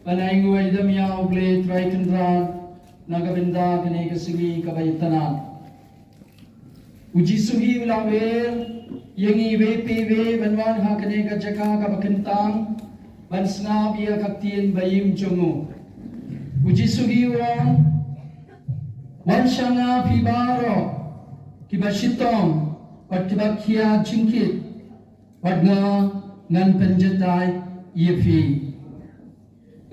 Panayngway damya ugle traikandra nagabinda kene kasigi kabaytana uji sugi ulawer yengi vpv banwan ha kene ka jaka ka bakintang bansna biya kaktien bayim chongu uji sugi wan shanga pibaro kibashitong pat kibakia chingkit padnga ngan penjetai yefi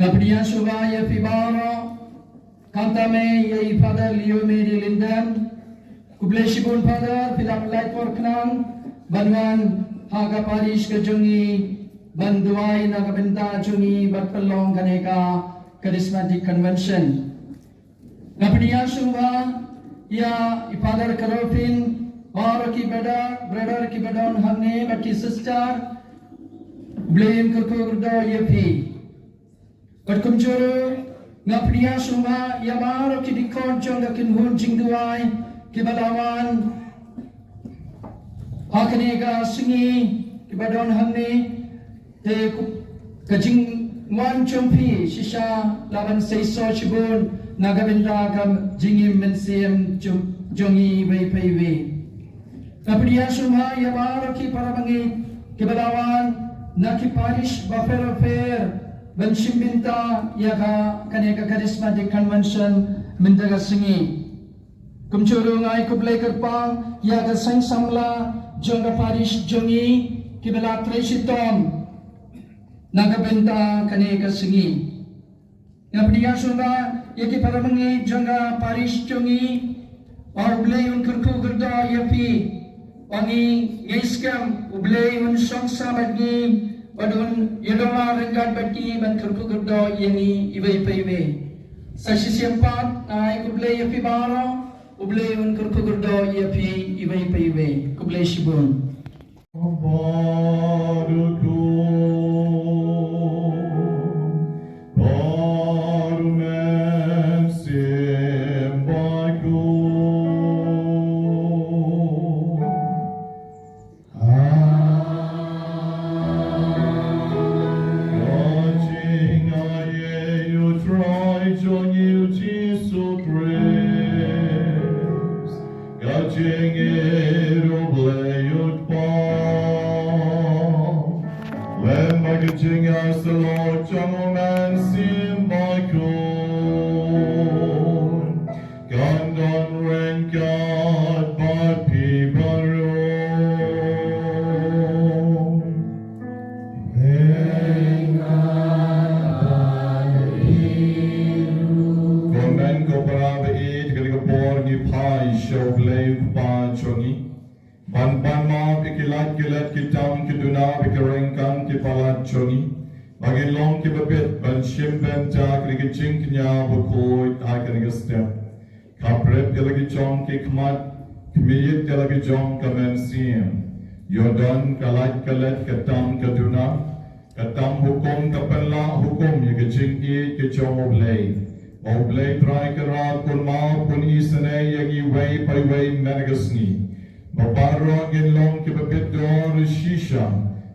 Gabriel Suba ya Fibaro Kantame ya Father Leo Mary Linden Kubleshibun Father Filam Light for Knang Banwan Haga Parish Kajongi Banduai Nagabenta Jungi Batpalong Kaneka Charismatic Convention Gabriel Suba ya Father Karofin Or ki brother ki badon Hamne Baki sister Blame Kurkurdo Yepi Berkumjuru ngapria suma yamaro kidikon jonga kinhun jingduai kibalawan hakanega singi kibadon hamni te kajing wan chompi shisha laban seiso chibun nagabinda kam jingim mensiem jongi vpv ngapria suma yamaro ki parabangi kibalawan naki parish buffalo fair Bensimbinta yaka kaneka charismatic convention mindaga singi kumchuru ngai kublai kerpang yaka sang samla jonga parish jongi kibela tresitom nagabenta kaneka singi ngapdiya sunga yaki paramangi jonga parish jongi or ublai un kurku gerda yapi wangi ngaiskam ublai un song samadni Badun yedona renggan bati ban kurku gerdo yengi ibai paiwe sashi siampat ai kublai yapi baro ublai un kurku gerdo yapi ibai paiwe kublai shibun Let Packaging as the Lord gentleman sim Bakhuid. God don't rank God but people rule. Komen ko para bait kaligapor ni Pai show play pa chongi. Ban ma ikilat kitam kiduna bikarengkan kipalat choni bagin long kibabit ban shimben ta krigaching knya Bakhuid akan step kaprep galagi chong kikmat kmiyit galagi chong kamen sim yodan kalat katam kaduna katam hukum kapella hukum yagaching i kichong oblay try karat kun ma kun isane yagi way by way menagasni Babaro long kibabit door shisha,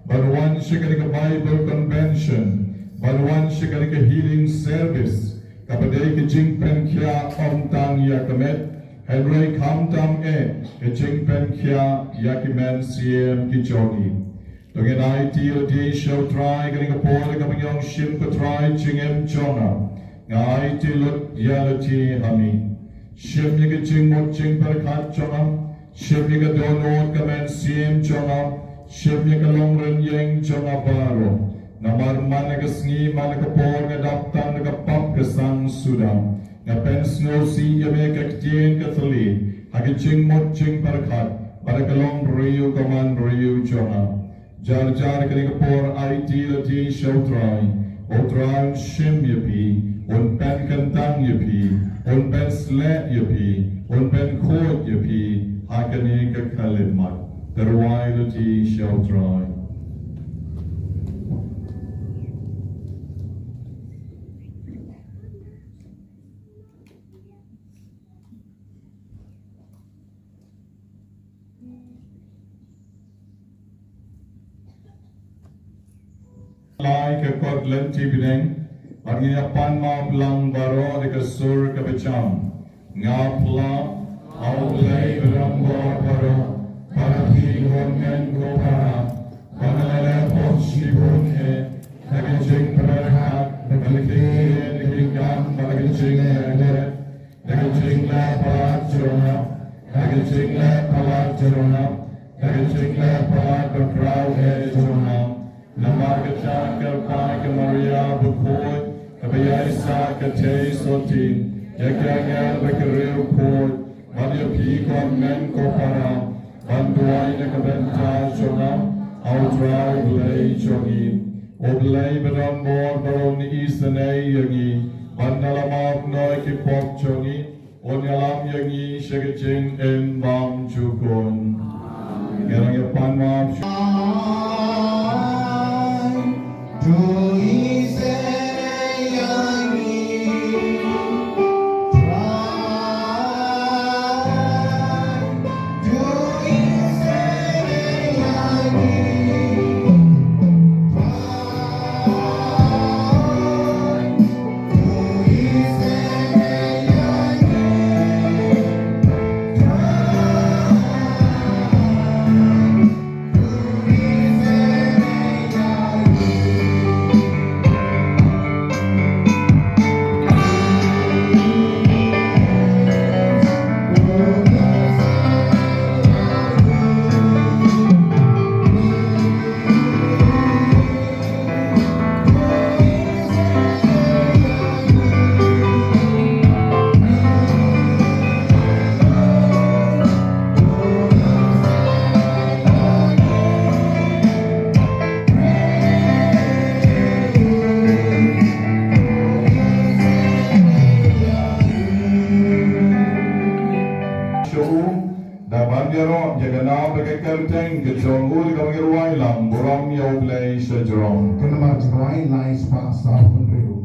Barwan shikarika Bible convention, Barwan shikarika healing service, Kapaday kijing pen kya omtang yakamet, Henry kamtam kijing pen kya yakimen siem kichoni. Tungin IT di show try kanika pole kapanyong shim patry chingem chona, Nga IT lut yalati hami, Shim yikaching moching perkat chona, Shimmy ka donor kamen siem chonga, shimmy ka longren yeng chonga baro. Namar managasngi manakapor nga daptan nakapap ka sang suda. Nga pensno si yame kaktien kathali, hakiching moching parakat, para kalong riyo kaman riyo chonga. Jar ka nikapor IT lati shotray, otray shim yapi, un pen kantang yapi, un pen slet yapi, un pen kod yapi, Hakani ka kalimat, terwai lati shall try. Lai ka kot lenti bineng, panginapan ma blang baro de ka sur ka becham, nga pla Aulay berambor paro, para hingongan ko para, pangalalapos sibon nagajing perhat, nagalikin, nagingam, nagajing nagat, nagajing lapat jorona, nagajing lapat jorona, nagajing lapat berkrau jorona, namagatan kalpai ke Maria Bakhuid, kabayay sa katay sotin, yakangan berkeriu kod, Maria Pikon men ko para banduay na kabenta chona outray blay chongi oblay badon mor baron ni isanay yangi bandalamap noy ki pok chongi onyalam yangi shagaching en bam chukon gerang yapan map Kerteng kecong uli kau ngeruai lam borong yau play sejrong. Kenapa jeruai lais paksa penriu.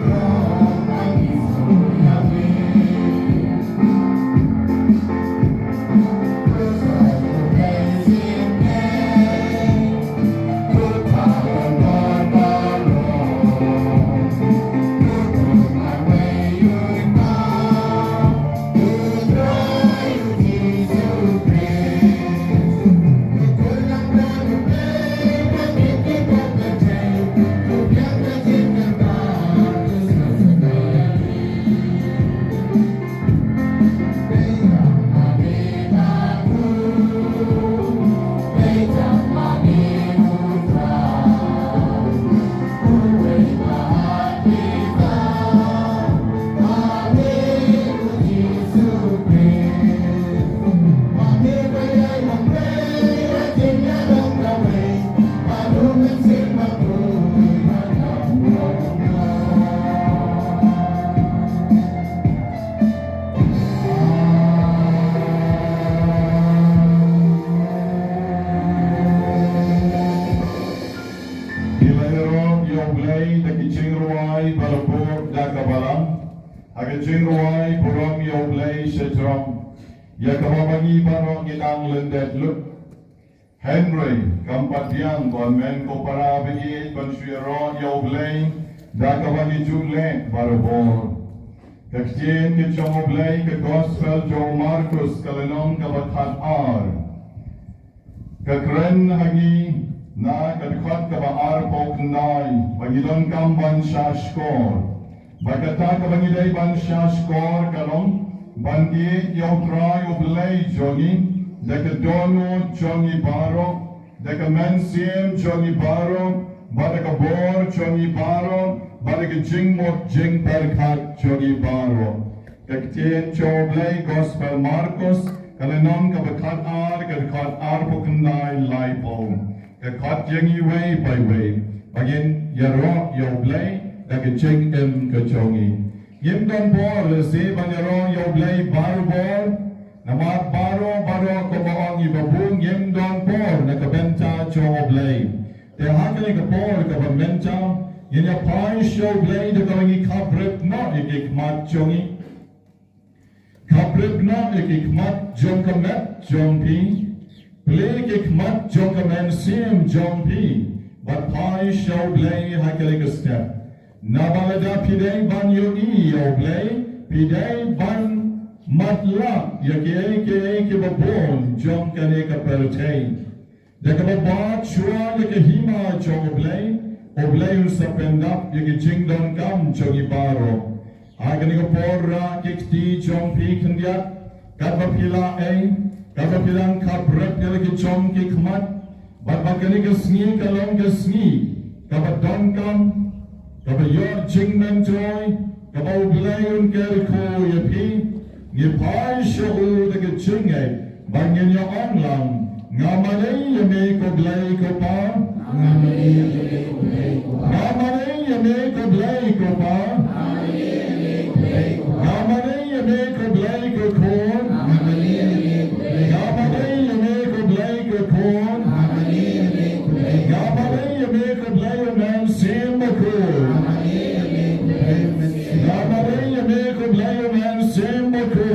Yeah. balapur dakabalam. Aga jingwai puram yoblay setram. Yakamabangi barong inang lendet look. Henry kampatian bon men ko parabi ban shiro yoblay dakabangi jule balapur. Kakjin ke chomoblay ke gospel jo Marcus kalanon kabathat ar. Kakren hangi na kadkhat kabaar poknai bagilon kamban shashkor. Bagata kabangilay ban shashkor kalon bangi yautray oblay joni. Deka dono jongi baro, deka mensiem jongi baro, badaka bor jongi baro, badaka jingmot jing perkat jongi baro. Kektien choblay gospel Marcos, kalenon kabakat ar pokendai laipo. Kakat jengi way by way, bagin yaro yoblay, deka jing kajongi. Yim don bor lese ban yaro yoblay baro bor. Namat baro ko baong ibabung yem don por nakabenta choblay. Te hakali ka por kabamenta yenya pai choblay de kawangi kabrep no ikikmat chongi. Kabrep no ikikmat jongkamet jongpi. Play ikikmat jongkamen sim jongpi. But pai choblay hakali ka step. Nabalada pidei ban yogi yoblay. Pidei ban matla yake babon jom kane ka pertain deka baba chua yake hima choblay oblay un sapendap yake jingdon kam chogi baro agani ko porra kikti jom pi khandiat kadba pilang kabrep yake jom ki khmat babakani ka sngi kalong ka sngi kabadon kam kabayor jingmen joy kaboblay un kerko yapi Ye pai shahu de ke chingai bangin yo onlang ngamane ye me ko blai ko pa ngamane ye me ko blai ko pa ngamane ye me ko blai ko pa ngamane ye me ko blai ko kon ngamane ye me ko blai ko kon ngamane ye me ko blai man sim ko ngamane ye me ko blai man sim ko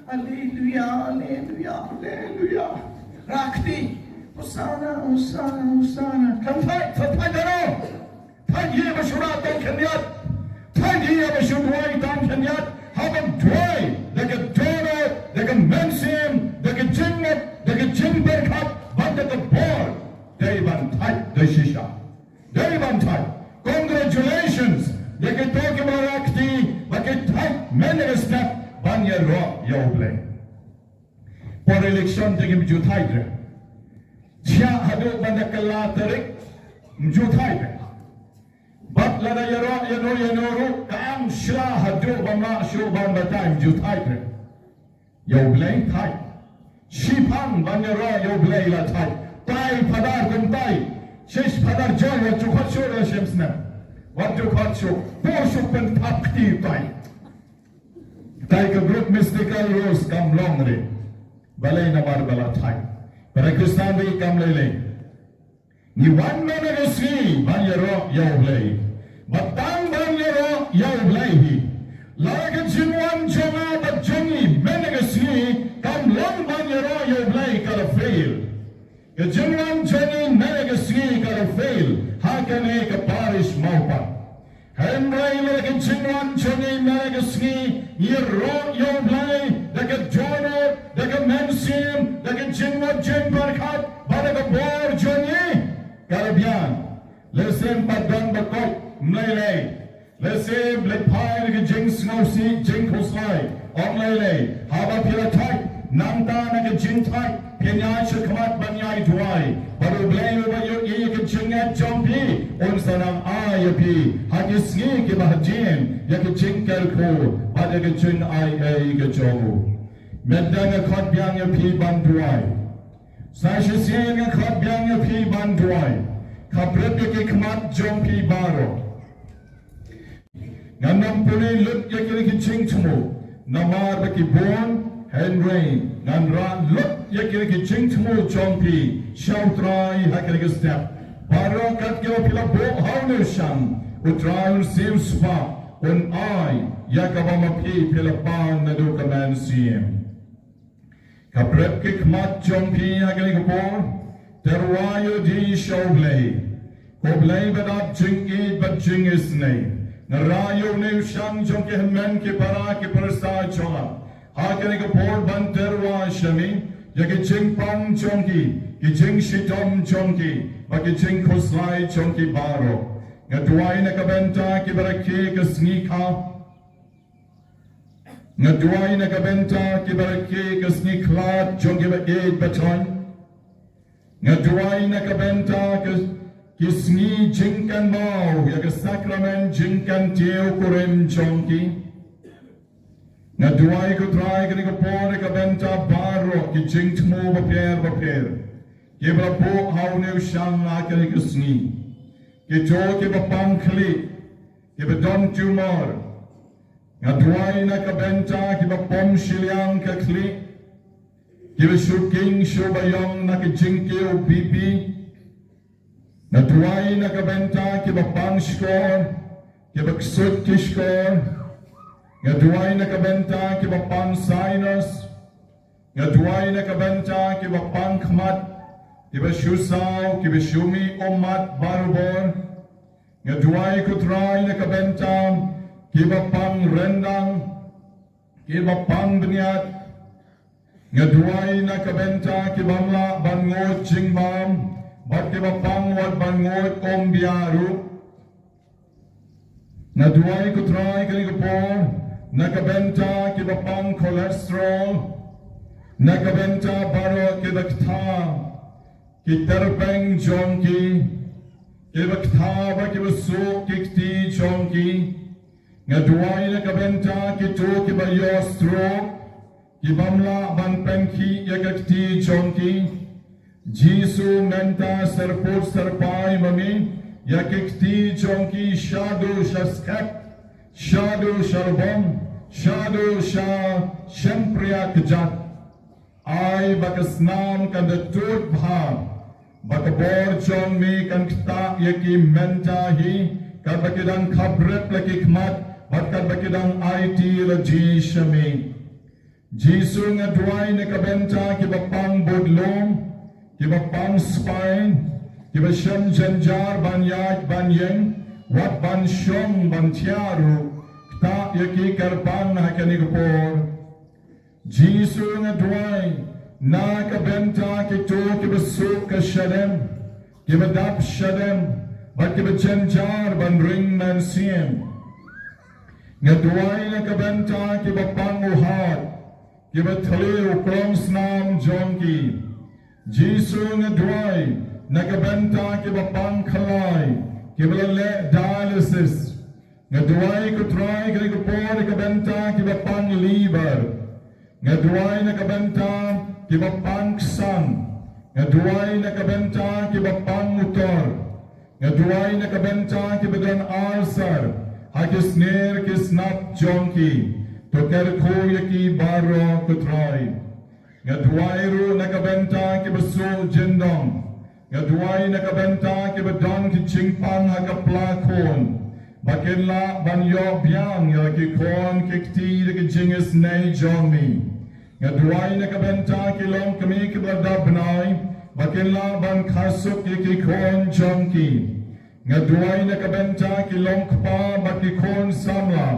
Hallelujah, hallelujah, hallelujah. Rakti, Hosanna, Hosanna, Hosanna. Come fight, fight, fight here, Bashura, don't Kenyat. Fight here, Bashura, don't Kenyat. Have them dry, like a donor, like a mensim, like a jinglet, like a jingber cup, but like a ball. They van tight, the shisha. They van tight. Congratulations. They can talk about Rakti, but get tight, many step. Banya ro yoble. For election tegi mjuthai. Chia hadu banda kala tarik mjuthai. But lada yano kam shla hadu bama shu ban batime ju thai yo blay thai shipang ban yo blay la thai tai padar kum tai shish padar joy wat chu khat shu la shemsna wat chu khat shu po shu pen thapti tai ka group mystical rose kam long re balay na bar bala thai para kristan bi kam lele ni wan mana resmi ban yo blay batang ban yo blay hi laga jinwan joma bat jongi menegasi kam long ban yo blay kala fail ke jinwan jongi menegasi kala fail hakane ka parish Mawpat Henry laga jinwan jongi menegasi yo blay daga jono daga mensim daga jinwan jin barkat badaga bor jongi Karabian, lesem padang bakot mlele, lesem lepai ke jing snowsi jing koslai, omlele, haba piratai, namda ke jing tai, penyai shakamat banyai duai, baru blame bayu ke jingat jompi, on sanam ayapi, hadisni ke bahajin, ya ke jing kelko, pada ke jing ai ke jomu, medang ke kot biang ya pi banduai. Sashisin nga khabyang ya pi banduai khabret ke khmat jom pi baro nganam puli lut ya kiri ki ching chmu namar ba ki bon Henry nganra lut ya kiri ki ching chmu jom pi shautrai ha kiri ki step baro kat ke pila bo haunu sham utrai sim spa on ai ya kabama pi pila pan na do kaman sim Kaprep ke khmat jompi agli kapor terwayo di showblay koblay badap jingi bat jingis nei narayo ne shang jom ke men ke para ke parsa chola agli kapor ban terwa shami yake jing pang jomki ki jing shitom jomki ba ki jing koslai jomki baro ngadwai na kabenta ke barake ke snika Ngadwai na kabenta ki barake ka sniklat jong ki ba eid baton Ngadwai na kabenta ki sni jinkan mau ya ka sakramen jinkan teo kurem jong ki Ngadwai ko try ka ni ka pore kabenta baro ki jingtmo ba per Ki ba po hau ne shang na ka ni ka sni Ki jo ki ba pangkli ki ba don tumor Ngadwai na kabenta ki ba pom shiliang ka kli ki ba shuking shubayong na ki jinkyo bibi Ngadwai na kabenta ki ba pang shkor ki ba ksut ki shkor Ngadwai na kabenta ki ba pang sinus Ngadwai na kabenta ki ba pang khmat ki ba shusaw ki ba shumi umat barubor Ngadwai kutray na kabenta Kiba pang rendang, kiba pang benyat, ngadwai na kabenta kibamla bangot jingbam, bat kiba pang wat bangot ombiaru, ngadwai kutray kaligapor, nakabenta kiba pang cholesterol, nakabenta baro kiba kta, kiterpeng jonki, kiba kta ba kiba su kikti jonki, Ngadwai na kabenta ki to ki ba yostro ki bamla ban penki yakakti chonki Jisu menta sarpot sarpai mami yakakti chonki shadu shaskat shadu sharbam shadu sha shempriya kjat ai bakasnam kan the tut bha bakabor chon mi kan kta yaki menta hi kan bakidang khabret laki khmat Batkan bakidang IT laji shami Jisu ngadwai na kabenta ki bapang bodlom ki bapang spine ki bashem janjar banyaj banyeng wat ban shong ban tiaru kta yaki karpan hakani kapor Jisu ngadwai na kabenta ki to ki basuk ka shadem ki badap shadem bat ki bajanjar ban ring man siem Ngadwai na kabenta ki ba panguhat, ki ba thali uklong snam jonki. Jisu ngadwai na kabenta ki ba pangkhalai, kibala dialysis ngaduai ko try kay ko por ka benta kiba pang liver ngaduai na kabenta kiba pang sang ngaduai na kabenta kiba pang motor ngaduai na kabenta kiba don ulcer hakis ner kisnap jonki to kerko yaki baro ko try ngaduai ru na kabenta kiba sul jendong ngaduai na kabenta kiba don ki chingpang hakaplakon Bakilla banyo biang ya ki kon kikti de ki jingis nei jomi ngaduai na kabenta ki long kami ki bladabnai bakilla ban khasuk ki kon jonki ngaduai na kabenta ki long kpa baki kon samla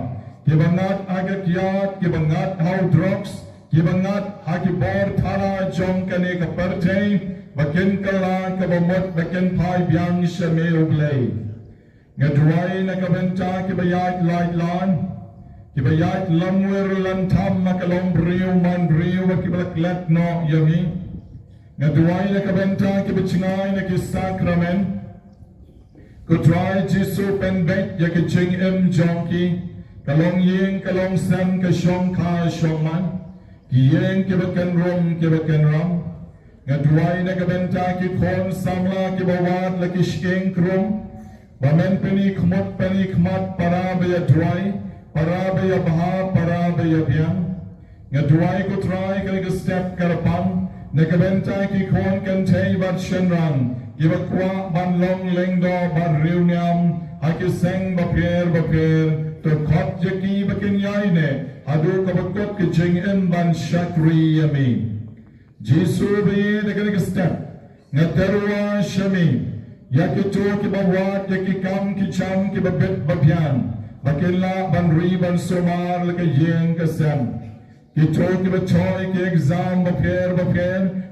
ki bangat agakyat ki bangat how drugs ki bangat haki bor thara jonkane ka partei bakin kala ka bomot bakin pai biang shame oglei ngaduai na kabenta ki bayat light lan ki bayat lamwer lan tham makalom briu man briu ki balaklat no yami ngaduai na kabenta ki bichingai na ki sacrament ko try jisu pen bet ya ki ching em jonki kalong yeng kalong sam ka shong kha shong man ki yeng ki bakan rom ngaduai na kabenta ki khon samla ki bawat la ki shkeng krum Bamen penik mat para baya dry, para baya baha, para baya biang. Ngadry ko try kay step karapang, nakabenta ki kon kantay bat shenrang, ibakwa ban long lengdo ban riuniam, hakiseng bapier, to kot yaki bakin yaine, hadu kabakot ki jing in ban shakri yami. Jisu bayi nakabenta step, ngaterwa shami, Yaki tu ki bawat yaki kam ki cham ki babet babyan bakilla ban ri ban somar laka yeng kasam ki tu ki bachoy ki exam bapher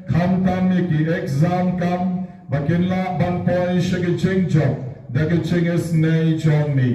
kam tam ki exam kam bakilla ban poy shaki ching job daga ching is nei chong mi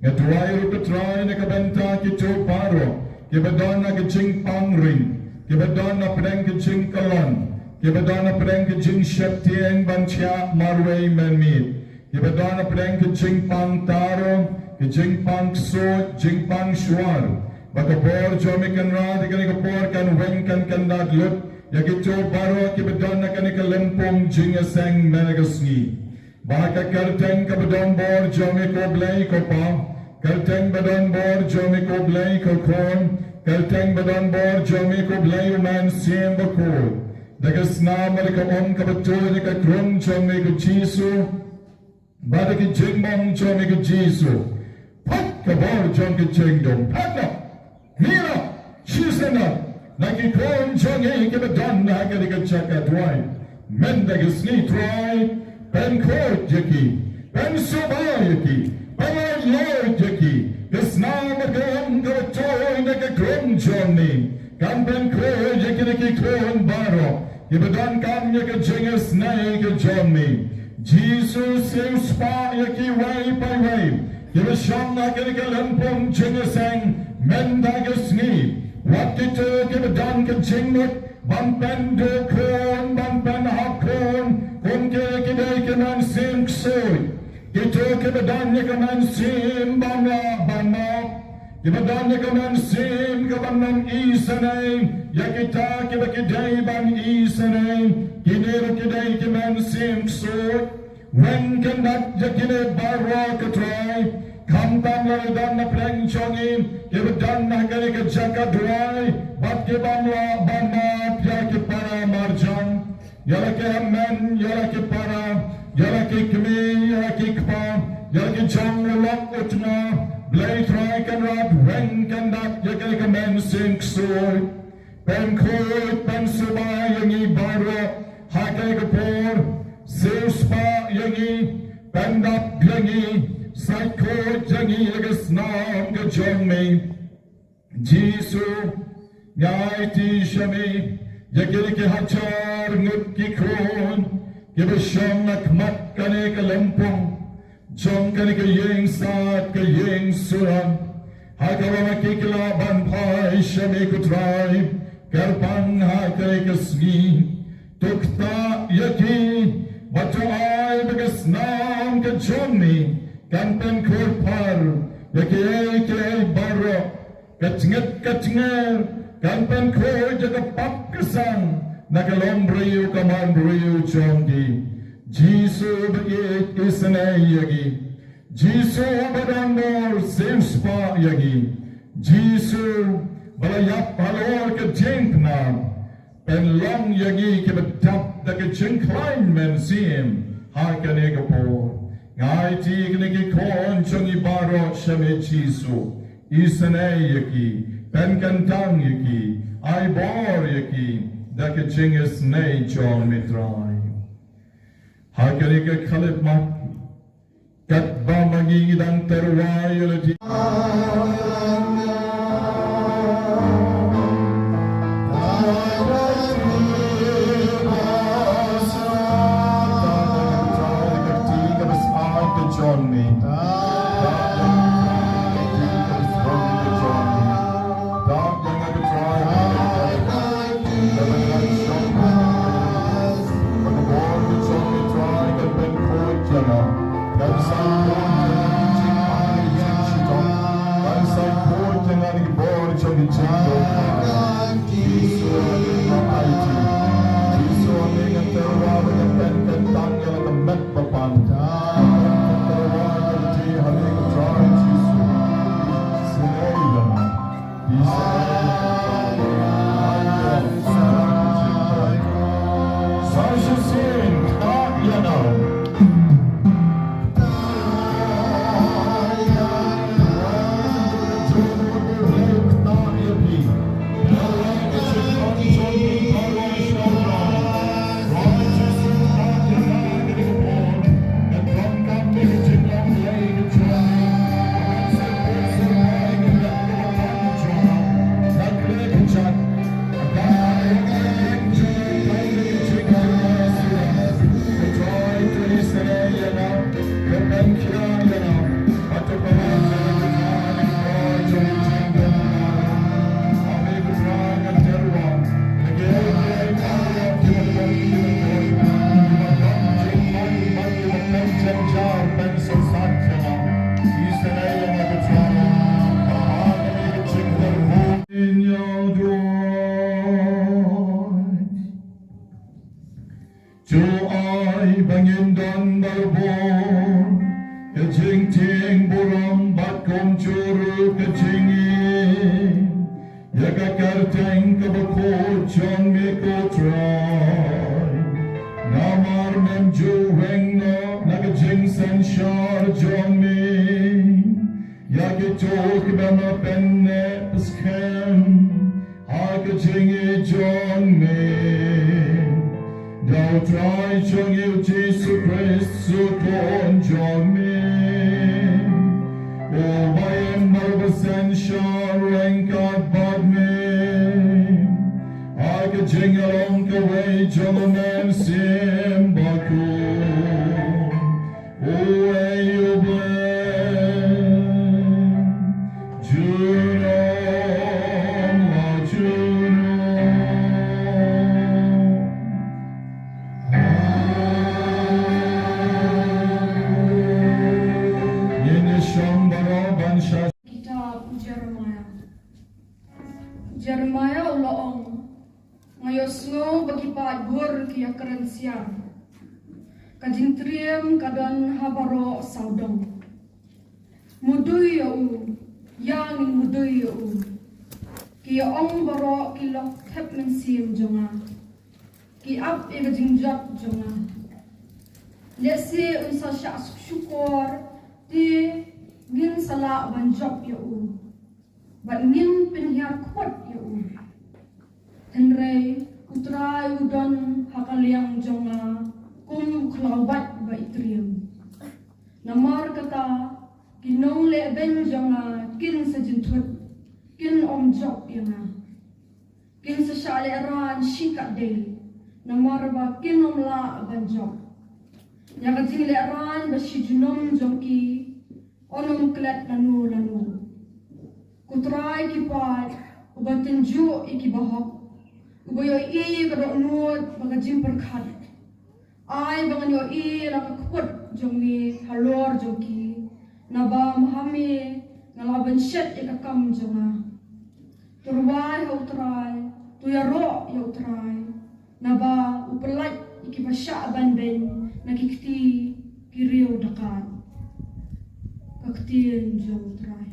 ngatwai ru patrai na kabenta ki tu paro ki badon na ki ching pang ring ki badon na pedang ki ching kalon Kibadana pedang ke jing sheptieng bancha marway menmit. Kibadana pedang ke jing pang taro, ke jing pang so, jing pang shuar. Baka por jomi kan ra, dikani ka por kan weng kan kandat lut. Yakito baro kibadana kani ka lempong jing aseng menagasngi. Baka karteng kabadon bor jomi ko blay ko pa. Karteng badon bor jomi ko blay ko kon. Karteng badon bor jomi ko blay uman siem bakod. Dagas nama ka om ka betul ka krum chome ka Jisu bada ki jingmong chome ka Jisu pat ka bor chong ka jingdom pat na mira shisana naki krum chome ka bedan na ka ka chaka dwai men dagas ni try pen court jaki pen sobayaki pen lord jaki das nama ka om ka betul ka krum chome kan pen court jaki na ki krum baro Ibadan kam ya ke jenges nai ke jomi Jesus sing spa ya ki way by way Iba sham na ke lempong jengeseng menda ke sngi What it ke ibadan ke jengmut ban pen do kon ban pen hakon kon ke day ke man sim ksoy Ito ke ibadan ya ke man sim bana bana Ibadan ya ke man sim ke ban isanay Ya kita kibakiday ban isanay Kinero kiday kiman simsot When kanat yakine barwa katray Kamtam laridan na preng chongin Kibadan na kani ka jaka dry Bat kibamla banat Yaki para marjan Yalaki amen Yalaki para Yalaki kmi Yalaki kpa Yalaki jang ulak utna Blay try kanrat When kanat yakine kaman simsot Pen kod, pen suba yangi baro, hakai kapor, sespa yangi, pen dap yangi, sai kod yangi lagas naam ka jongme. Jisu, nyai ti shami, yakir ki hachar ngut ki kron, ki basham nakmat kane ka lempong, jong kane ka yeng saat ka yeng suram, hakawa makikila ban pai shami kutray, Karpang hakai kasgi Tukta yaki Batu ay bagas naam ka Johnny kan pen korpar yake baro katnget kan pen kor jaga pakasang nagalombriyo kamandriyo Johnny Jisu bagi isne yagi Jisu badamor simspa yagi Jisu balayap halor ke jinkna pen long yagi ke betap da ke jinklain men sim ha kane kapor ngai ti kene ki kon chongi baro shame Jisu isne yagi pen kantang yagi ai bor yagi da ke jinges nei John mitrai ha kane ke khalip ma kat ba magi dang terwai lati Jeremiah uloong ngayos ngo bagi pagbur kia kerensian kajing triem kadan habaro saudong mudui eu yang mudui eu kia ong baro kilok khep mensim jonga ki ap e kajing jot jonga lesi unsa syak syukur di ngin sala ban job eu but ngin penhiar kuat eu henrei utrai udon hakaliang jonga kum klaubat ba itrium namar kata kinong le ben jonga kin sajintut kin om job yanga kin sa shale ran shikat de namar ba kin om la ban job yaga jing le ran ba shijunom jongki onom klet lanu kutrai ki pat ubatin ju iki bahok ubayo i kadok nuot baga jim perkhat ai bangan yo i la ka khut jongi halor jongi naba mahami ngalaban shet ikakam jonga turwai hau trai tuyaro yau trai naba upelai ikibasya banben nakikti kiriu dakan kaktiin jong trai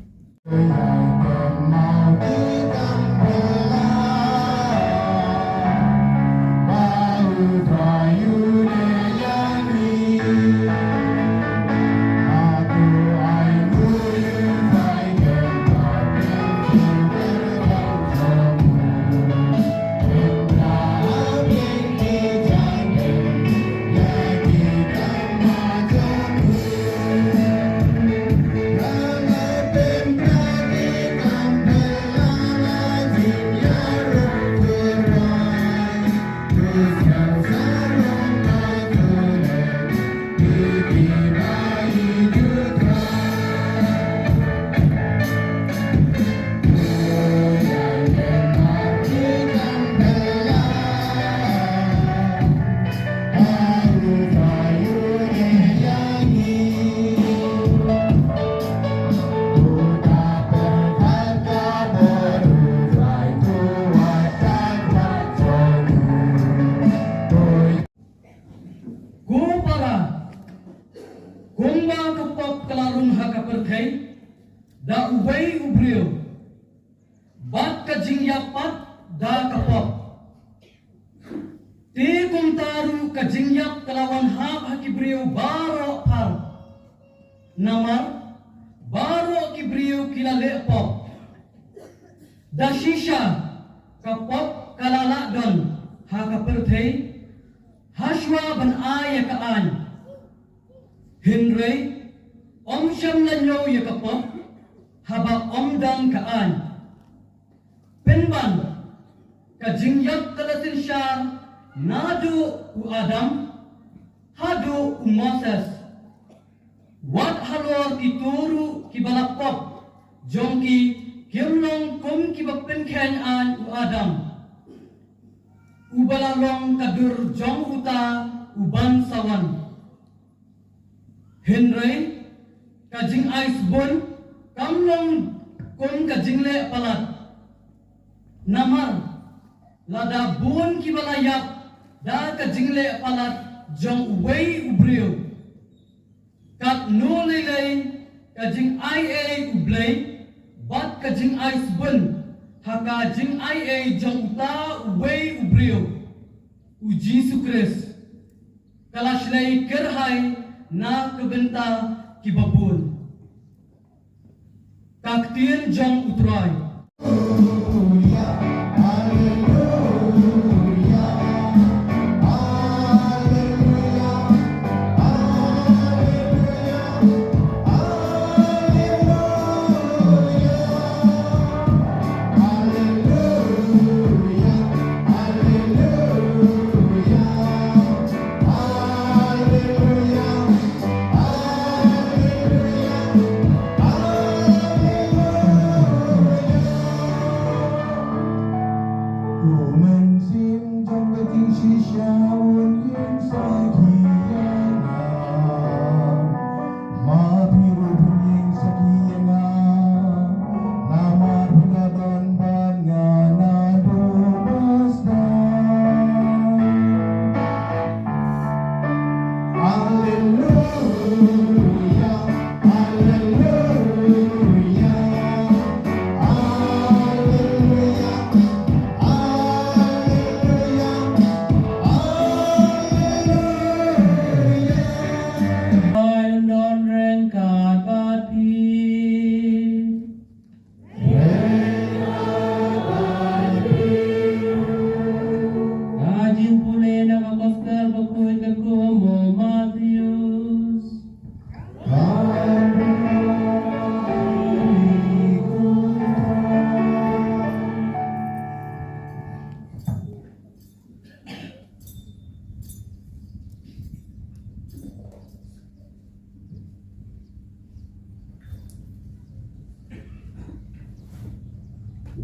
Gomba kapok kelarung haka perthai da ubay ubriyo bat kajing yapat da kapok ti kumtaru kajing yap kelawan hak hakibriyo baro par namar baro kibriyo kilale pop da shisha kapok kalala don haka perthai haswa ban aya kaan Henry, siyam na nyo yakapop, haba dang kaan. Penban, kajingyak kalasin siya, nadu u Adam, hadu u Moses. Wat halor ituru kibalapop, jongki kimlong kum kibapinkenyan u Adam. Ubalalong kadur jong uta uban sawan. Henry, kajing iceborn, kamlong kung kajing le palat. Namar, lada buon kibalayap, da kajing le palat, jong way ubriyo. Kat no lelay, kajing IA ublay, bat kajing iceborn, haka jing IA jong uta way ubriyo. U Jesus Christ, kalashlay kerhay, na kebenta kibabun kaktiin jong utray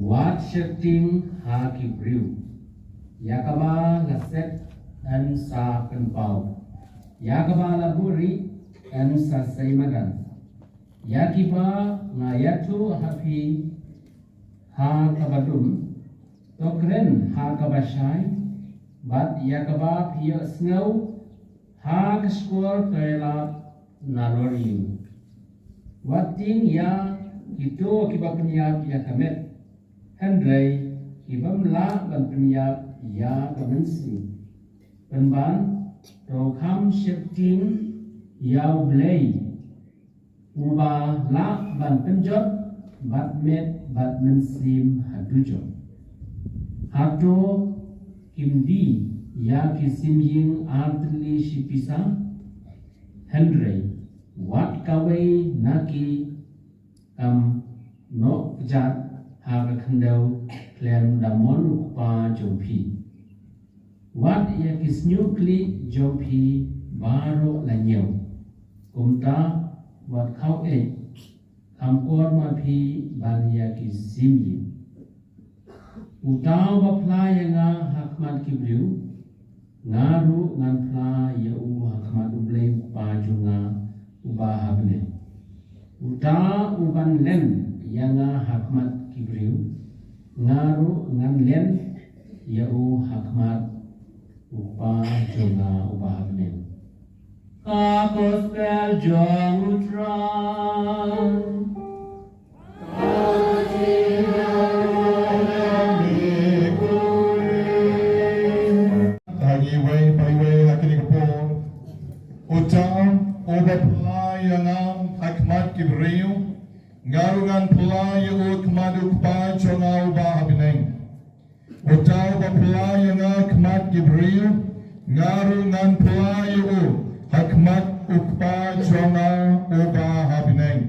Wat shifting haki brew. Yakama laset dan sa kenpau. Yakama laburi and Sasaimadan. Yakiba ngayatu hapi ha kabadum tokren ha kabashai bat yakaba pia snow ha kaskur kaila naloriu. Wating ya itu kiba penyap ya kamet Henry kibam la ban penyap ya kamensi penban rokam shifting ya blay uba la ban penjot bat met bat mensim hadujo hato kimdi ya kisim ying artli shipisa Henry wat kawai naki no jat haga khandau klem damon ukpa jompi wat ya kisnyu kli jompi baro lanyo kumta wat khau kamkor ma phi ban ya kisimyi utaw ba pla ya nga hakmat kibriu ngaru ngan pla ya u hakmat ublay pa junga uba habne uta uban len yanga hakmat kibriu ngaru ngan len ya u hakmat upa junga uba habne gospel jong utran Garungan pelaya ut maduk pa chonga uba habineng. Utaw ba pelaya nga kmat gibriu garungan pelaya ut hakmat ukpa chonga uba habineng.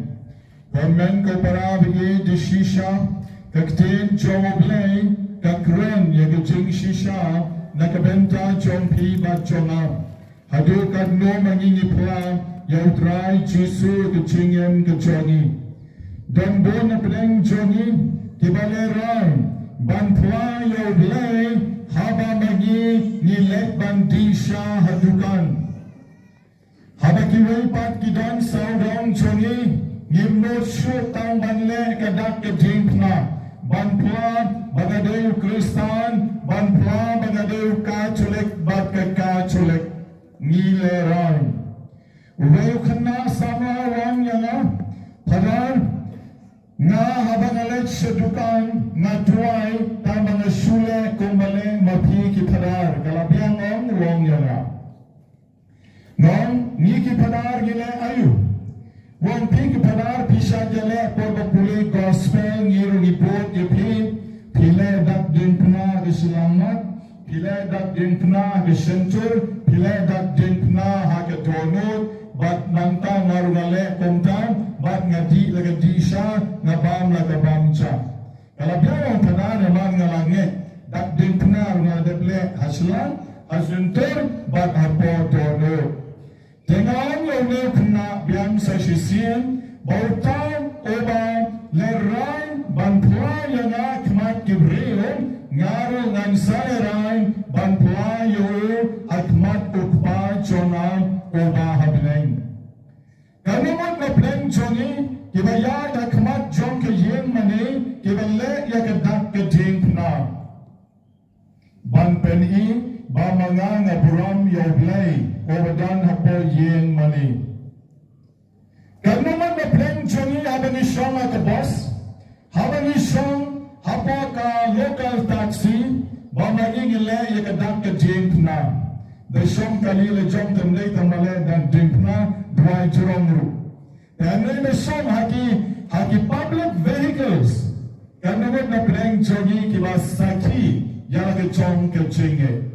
Komen ko para bigi di shisha kaktin chongo blay kakren ya gajing shisha nakabenta chompi ba chonga. Hadu kadno mangingi pla ya utray jisu gajingem gachongi. Dan bon pedeng jongi kibaleran ban pla yo blay haba magi nilek ban disha hadukan haba kiwai pat kidan saudong jongi ngimno shu tang ban le kadak kejingna ban pla bagadeu kristan ban pla bagadeu katolik bat katolik ngileran ubayu khanna sama wang yanga padar nga habang alet sa dukan nga tuway ta mga sule kumbale mapi kipadar kalabiyang ang wong yana ngong ni kipadar gile ayu wong pi kipadar pisa jale por bapuli gospel ngirong ipot ipin pile dak din pna kiselamat pile dak din pna kisentur pile dak din pna hakatonot bat nanta ngarungale kumtam bat ngadi lagadi siya ngabam lagabam siya kalabiyang ang panar naman nga langit dak din panar nga deble haslan hasuntur bat hapo tono tengang yung ne pna biyang sa sisiyan bautang oba leray banpulaya nga kmat kibriyon ngaro ngan sayarayn banpulayo at mat ukpa chonang oba habineng. Kanungan na pleng jongi, kibaya na kmat jong ke yen mani, kibale ya kadak ke jing na. Ban peni, ba mga nga buram yoblay, obadan hapo yen mani. Kanungan na pleng jongi, habang isyong at boss, habang isyong hapo ka local taxi, ba magingile ya kadak ke jing na. Desyong kalile jom temlay tamale dan dimpna dway jirongru. Dan may mesyong haki public vehicles. Kanunod na pleng jogi kibasaki yala ke jom ke jinge.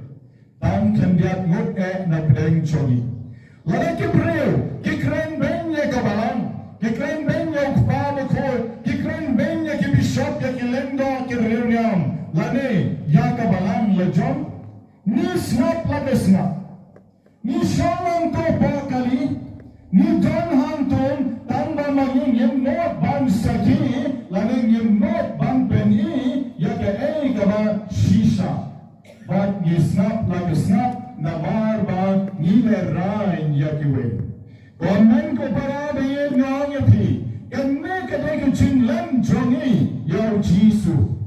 Tam kandiat ngut na pleng jogi. Lala kibreo, kikren benye kabalang, kikren benye ukpame koy, kikren benye kibishop ya kilendo kiririam. Lane ya kabalang le jom. Ni snap lagi snap, ni syalang to bakali, ni don hanton tamba maging yung not ban saki, laning yung not ban peni, yaka kaba shisha. But ni snap lagi snap, namar ba ni lerain yakiwe. Komen ko para bayin ngong yapi. Kami kadai kecing lem jongi yau Jisu.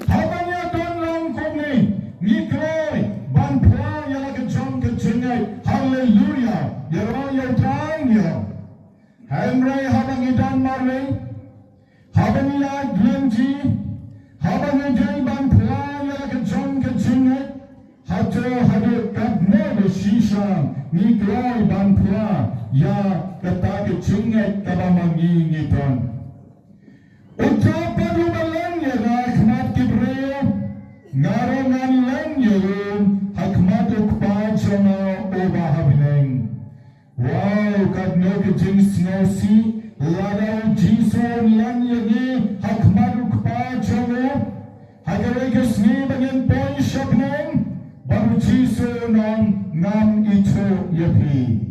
Habanya don long kome nikloi ban pla yala kejong kecengai. Hallelujah. Yara yau tanya. Henry habang idan marle. Habang ya glenji. Habang idan ban pla yala kejong kecengai. Hado kadne shisha nikloi ban pla ya kata kecungai kabamangi ngiton. Ucapan lumalang ya rahmat kibreo ngarongan lang yun hakmat ukpajana obahabineng. Wow kadno kecing snosi ladau jison lang yangi hakmat ukpajana hagarai kesni bagian poin syabneng baru jison ngam itu yapi.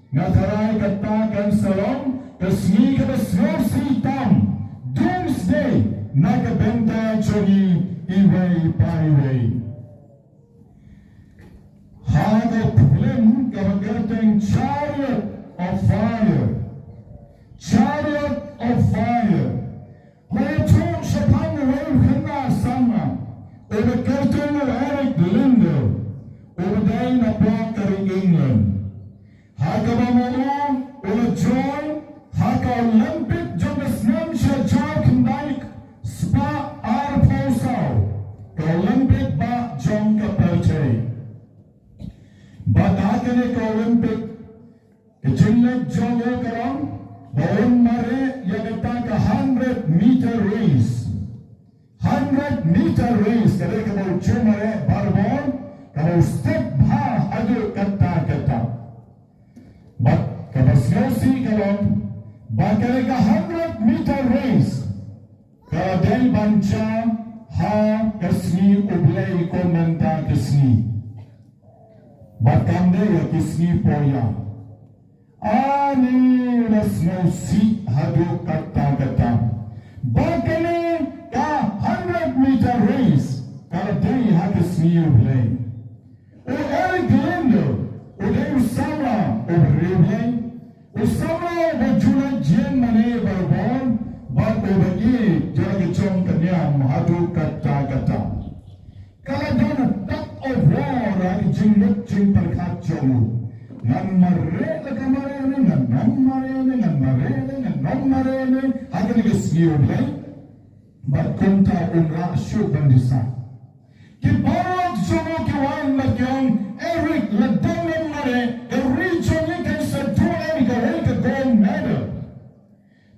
Natarai katakan salam kesni kebesar sitam doomsday nakabenta choni iway paiway. Haga problem kabagateng chariot of fire. Chariot of fire. Kaya chong siapang nawal kena sama. Oba kartong Eric Lindo. Oba day na po kari England. Haka bamalang ula joy, haka Olympic jonas nam siya joy kandaik spa arposaw ka Olympic ba jong kapelchay. But haka ni ka Olympic kajinlag jong o karang baon mare yagata ka 100-meter race. 100-meter race kada ka bao chumare barbon ka bao step ha adu kata. But kabasyosi kalon bakal ka 100-meter race kadai banca ha kasni ublay komenta kasni bakamde ya kasni poya ani rasnosi hadu kata bakal ka 100-meter race kadai ha kasni ublay o Eric Lindo uday usama obreway usama bajuna jen mane barbon bag obagi jaga chong kanyam hadu kata kala dona tak of war ag jingut jing perkat jomu ngan mare la kamare ne ngan mare ne agni gesniu blay bag kunta umra shu bandisa ki barot jomu ki wan magyong Eric ladang mare the region can settle and go gold medal.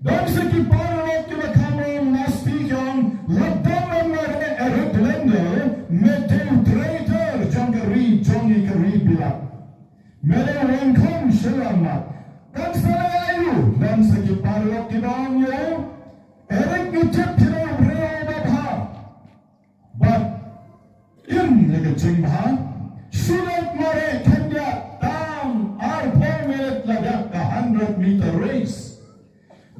Don't say ki parot ki makamon na speak on ladang mare Eric Lindo metew traitor jongari jongi kari bila. Mere wengkong selamat. Kan sana ayu dan say ki parot ki dong yo Eric Egypt kira brea babha. But in the jingha sulit mare kanya down our 4 minute lagak ka 100-meter race.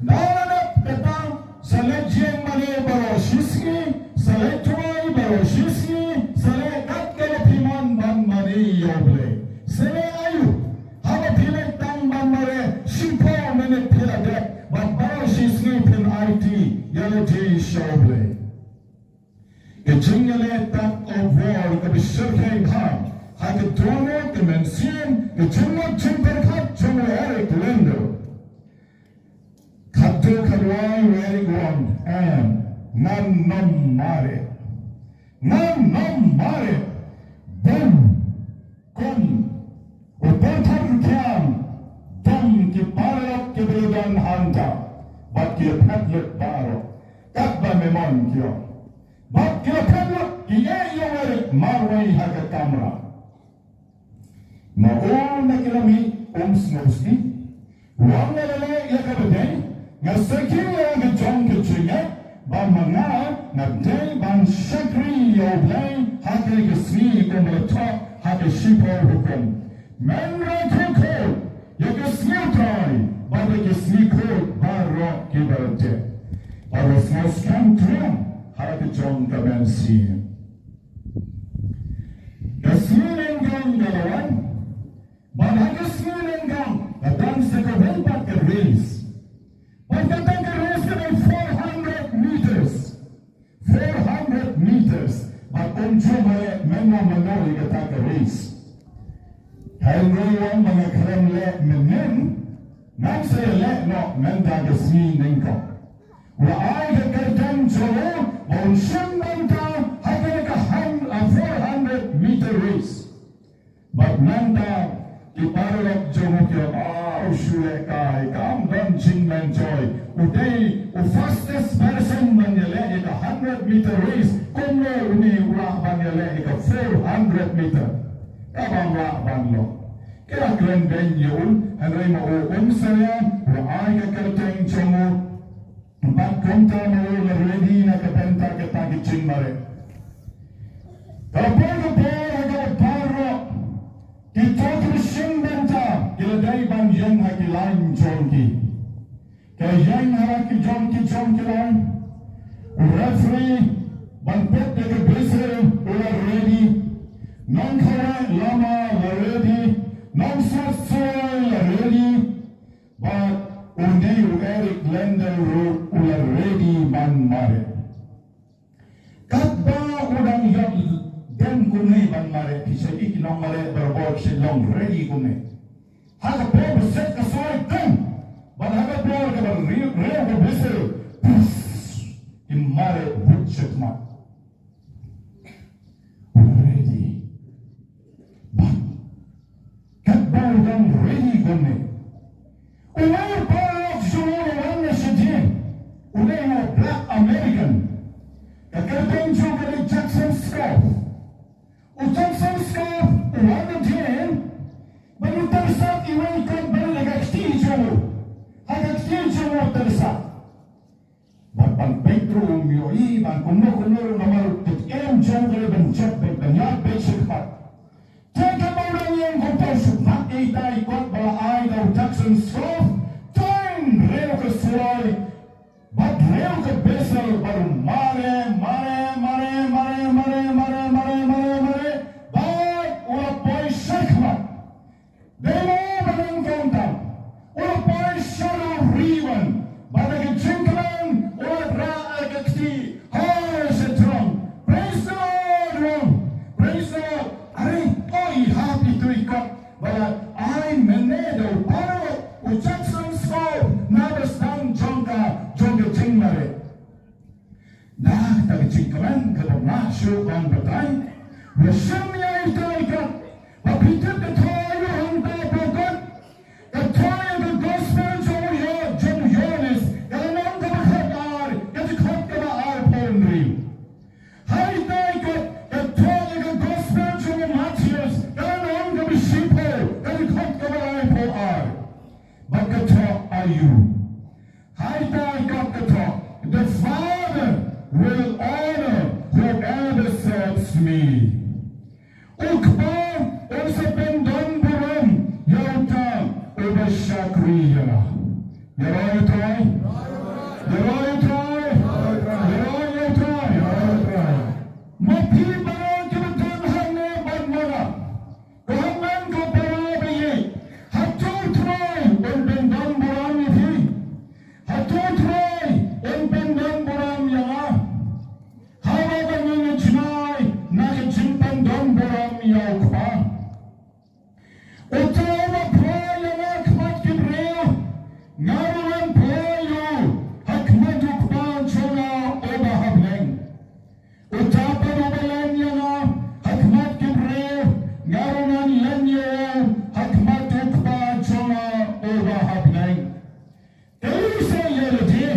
Naranap kata sa legion mane baroshiski, sa letuay baroshiski, sa lekat kalapimon ban mane yoble. Sele ayu, haba pilit tang ban mare, 5 minute piladek, ban baroshiski pin IT, yaloji shoble. Kejingale tak of war kabishirkay bhag, haka drono kemensian kejumot jimperkat jomo Eric Lindo. Kato kadwai Eric Wand and nan nom mare boom kun upotar kiam dom ki parok ki bedan hanta bat ki padlek baro kakba memon kyo bat ki padlek ki yo Eric marway haka kamera. Mauna kilami snowski wang nalala yakabagay nga sakila nga jong kachinga ba mga nagday ban shakri yoblay haka gasni kumalato haka shipo hukum menra kuko yagasni utay bada gasni ko baro kibarate para snowskan triam haka jong kabensi gasni lengang galawan Banagas nilenggang, cuma memang menolak kata keris. Hari orang mengakrem lek menen, nak saya lek no menda kesini nengkau. Wahai kekerjaan jauh, bonsem menda hanya ke 400 meter race. But menda iparok jauh ke usule kai kam dan jing menjoy. Uday fastest person menjelek ke 100 meter race. Kono uni ulah menjelek ke 400 meter. Kabang bang lo. Kira keren ben yul, henry mau saya, wahai kekerjaan jauh. Empat konta mau ready nak kepentar kita kicing mare. Kalau agak paro, kita teruskan benta, kita dari banjang haki lain jongki. Kaya yang haki jongki lain, referee banpet dekat besar ulah ready, non kara lama ready, non sasoi ready, but undi Eric Lender Road ulah ready man mare. Katba udang yang dan kunai ban mare bisa ikinong mare berbor silong ready kunai. Haga po beset kesoy kan, ban haga po ke ban real ke besar, imare butchek mat. Ready, ban katba udang ready kunai. Ulay parok sumunuan na siya din. Ulay mo Black American. Kakarteng siya ka ni Jackson Scarf. O Jackson Scarf, uwan na din. Manutar sa iwan ikon ba na nag-extil siya mo. Hag-extil siya mo tersa. Bang Pedro umiyoy, bang kuno-kuno na marutot. Siya ka ni Benjak, Benjak, Benjak. Teka mo lang yung kumpasok. Makita ikot balaay daw Jackson Scarf. Reo ke suai, bat reo ke besar baru mare, bat ulah poi sekmat, demo badan kontam, ulah poi shadow ribbon, badan kecingkalan, ulah raal kekti, hai setrom, praise the Lord, praise the Lord, ari, oi happy tu ikut, badan ai menedo paro, Jackson Scarf. Nabas dan jongga cingmare. Nah, tak cingkalan kalau masuk bang betai. Bersama itu ikat. Apitip ketoy hantar pokok. Ketoy ke gospel jom Yohanes. Kalau nam kebakhar, kasi khot kebakhar pondri. Hai ikat ketoy ke gospel jom Matius. Kalau nam kebisipo, kasi khot kebakhar pondri. Bagaimana are you? The Father will honor whoever serves me. Ukba usa pendon buram yauta ubashakriya. Yaroy toy. Mapi barang kebetulan hanya badmana. Kahaman ko parabiye. Hatul troy pendon buram ini. Hatul troy pendon buram yang hawa bangin jinai nak jimpan don buram yang kha. Utawa proya nak mat kibreo ngaruan proyo hakmat ukban chona oba hableng. Utapa obalan yang hakmat kibreo ngaruan lanyo hakmat ukban chona oba hableng. Kali saya lagi.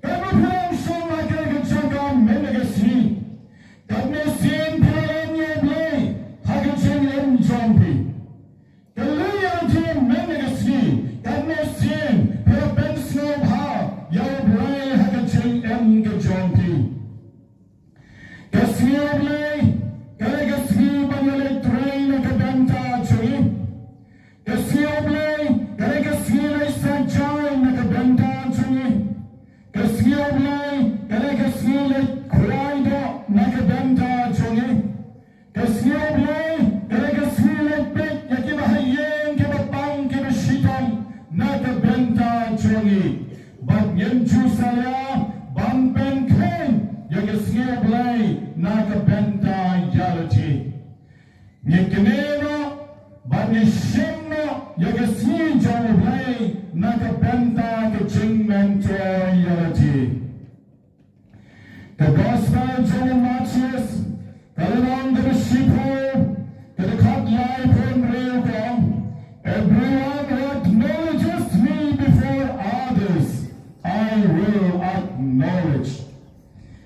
Kamu pulang semua kerja menegasi. Kamu sen pulannya beli, hasil sen jombi. Kalau yang dia menegasi, kamu sen perpensiun yang beli hasil sen jombi. Kasih beli, kalau kasih banyak train ke banta cuy. Kasih beli, kalau kasih saja ke banta cuy. Kasih beli, kalau kasih kuaida nak benta cuy. Kasih beli, kalau kasih pek yang kita hayeng kita pang kita shitong nak benta cuy. Bab yang saya ban pen ken yang kasih beli nak benta Ngikineno banishimno yagasi jawlay nakabenta ke jingmento yalati. The gospel John Matthias kalong the shepherd the cut life on real God. Everyone who acknowledges me before others, I will acknowledge.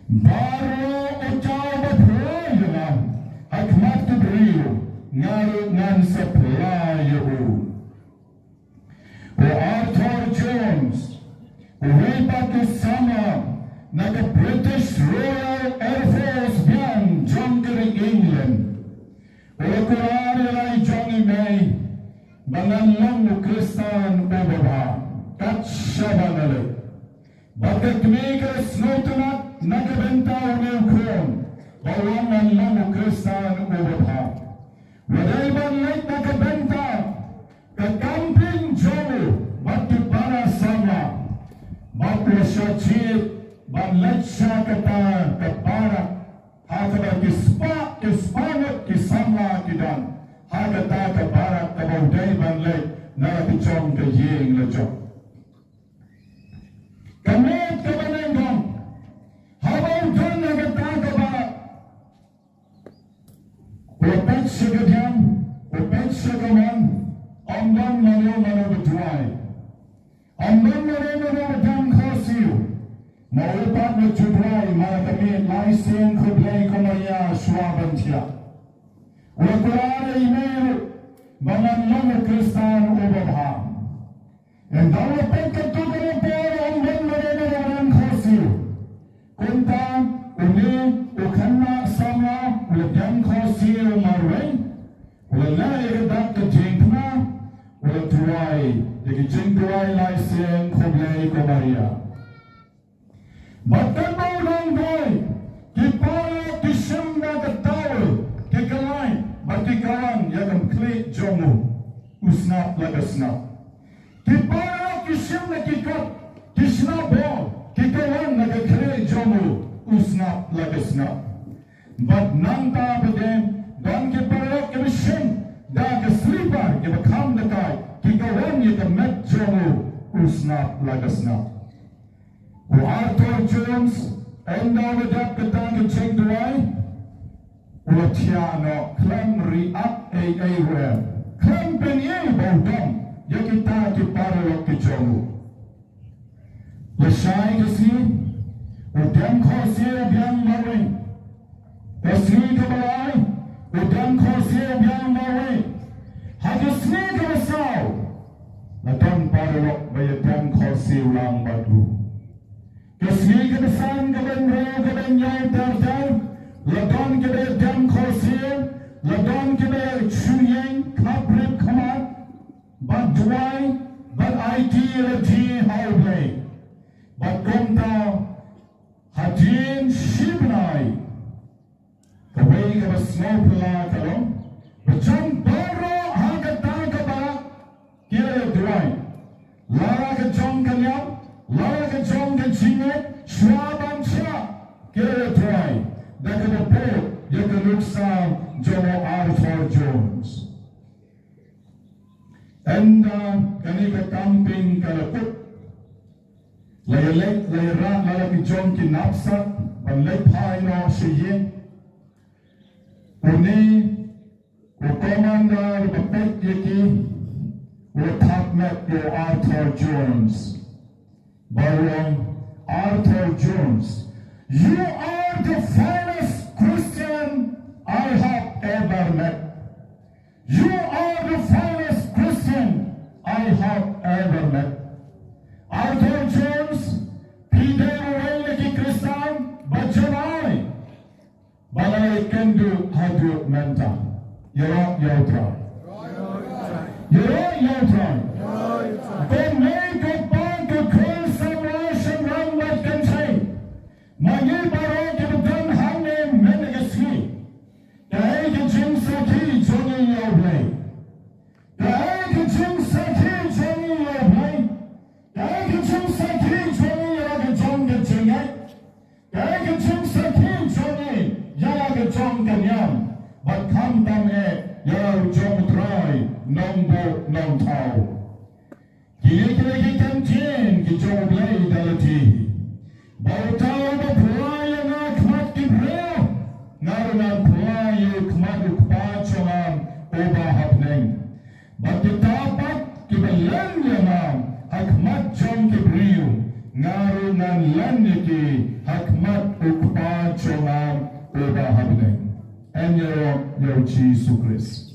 Baro utawa proyana akmat kebriu ngaru ngan supply o Arthur Jones way back to summer naka British Royal Air Force biang Jonkering England o kurari lai jongi may bangalang Kristan ubaba kat shabanale bakit kumika snotunat nakabenta unyukon bawangan lang Kristan ubaba waday banlay nakabenta kakamping jomu bakit para sama bakit siya chit banlay siya kata kapara hakada kispangot kisama kidan hakata kapara kabauday banlay narapichong kaying lachok kamit kabanengong habaw dyan nagataka ba upet siya gadyan upet siya gaman amdan mano betuay amdan mano bedang khasiyo Mawpat na jubray mga kamit laising kublay kumaya suwabantiya. Wakurara email bangan lang Kristan ubabha. And dawapin katugan po ang manmaranaran khasiyo. Kunta uni ukhanna sama ulagyan khasiyo marway. Wala ikadak kajingna wala tuway. Ikijingtuway laising kublay kumaya. Matanaw lang doy, kipala kisimna katawa, kikalay, matikawan yakam kli jomo, usnap lagasnap. Kipala kisimna kikat, kisnabo, kikawan nagakli jomo, usnap lagasnap. But nang tapadem, dan kipala kisim, da kaslipar, kibakam nakay, kikawan yakamet jomo, usnap lagasnap. Arthur Jones enda wadak ketang kecing duai Watiano klam riak web klam penye baudam ya kita kipara kijomu Lesai kasi udam khosir biang mawin Kasni kabalai udam khosir biang mawin Hagisni kabasaw Ladam paralok bayadam khosir lang badu Kasih kebesan kebenro kebenyai terjang, ladon kebe dam khosir, ladon kebe chuyeng kaprip kamat, bad duai, bad IT raji haublay, bad komta hajin shibnai, kabay kabasno pula kalong, bacang baro hagata kaba kira duai, lara kejong kanyam. Lawa kejong kejinget, swaban siya, kaya try. Dahil na po, yung kanuksa Jomo Arthur Jones. And kanika camping kalapot. Layalek, layara, lalaki John kinapsat, panlepay no siye. Uni, ukomanda, upapet yaki, utapmet yo Arthur Jones. Baron Arthur Jones, you are the finest Christian I have ever met. You are the finest Christian I have ever met. Arthur Jones, pide uwele ki Kristan, bajanay. Balay kendu hadu menta. Yero yotra. Yero yotra. They make a bond to Christ. Magi baro ke bedan hangne menegasi. Dai ke jing saki joni yoblay. Dai ke jing saki joni yoblay. Dai ke jing saki joni yaga jong ke jingai. Dai ke jing saki joni yaga jong ke nyam. But come tam Yau jom trai nong bo nong tau. Kile kan tien ki jom lay dalati. Bau tau ba praya na kmat ki breo. Narunan praya kmat ukpachongan oba hapneng. Bagitapat ki belan yanam hakmat jom ki breo. Narunan laniki hakmat ukpachongan oba hapneng. En your Jesus Christ.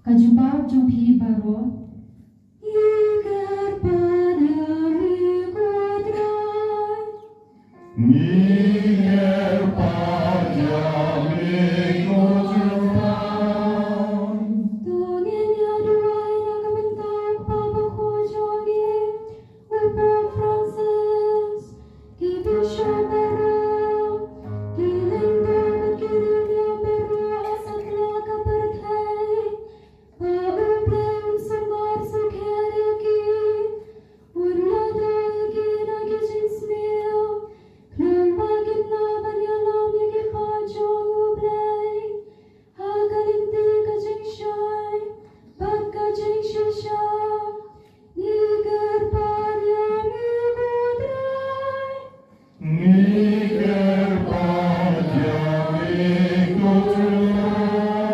Kajubab jumpi baro. Iker padami kudrai. Niger padami kudrai. Tungin ya duai na kabentang pabako jogi. Upo Francis. Kibisyo baro. Kilingdo berkirim ya baro asakla kaberkai. Paublem samar sukheriaki. Urlada gina gijin smil. Klang bagit na banyalam yagi pajong ublay. Hagalinti ka jing shay. Pagka jing shisha. Nigar paryami kudray. Niger padami kudrai.